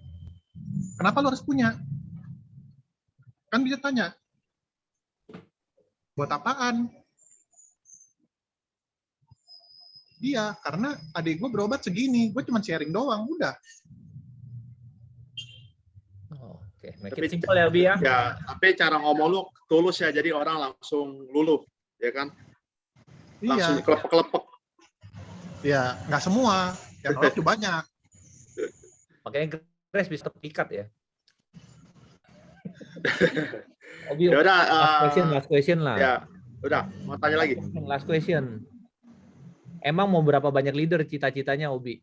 Kenapa lu harus punya? Kan bisa tanya. Buat apaan? Iya, karena adik gue berobat segini. Gue cuma sharing doang, udah. Oke, make it simple ya, Bi ya. Ya, tapi cara ngomong lu tulus ya, jadi orang langsung luluh, ya kan? Langsung Iya. kelepek-kelepek. Ya, nggak semua. Yang nolak tuh banyak. Makanya Grace bisa terpikat ya. Obi, Ya udah, last question lah. ya, udah, mau tanya lagi. Last question. Emang mau berapa banyak leader cita-citanya Obi?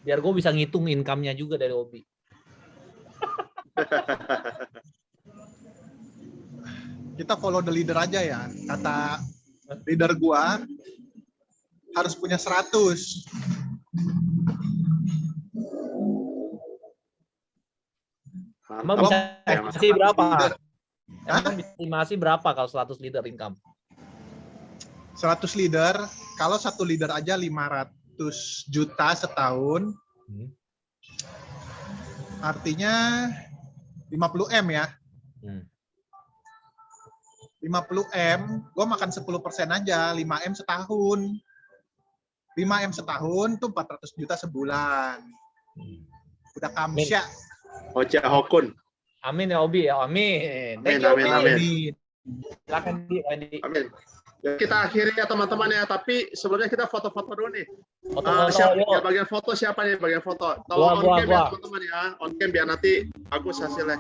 Biar gue bisa ngitung income-nya juga dari Obi. Kita follow the leader aja ya. Kata leader gua harus punya 100. Emang Kalau bisa estimasi berapa? leader. Emang bisa estimasi berapa kalau 100 leader income? 100 leader, kalau 1 leader aja 500 juta setahun, artinya 50M ya. 50M, gue makan 10% aja, 5M setahun. 5M setahun tuh 400 juta sebulan. Udah kamsya. Ocha Hokun. Amin ya Obi ya, amin. Amin, Thank you, amin, Obi. amin. Silakan Di, Andi. Amin. Ya, kita akhiri ya teman-teman ya, tapi sebelumnya kita foto-foto dulu nih. Foto-foto, Siapa yuk. ya, bagian foto siapa nih bagian foto? Tolong on cam ya teman-teman ya, on cam biar nanti bagus hasilnya.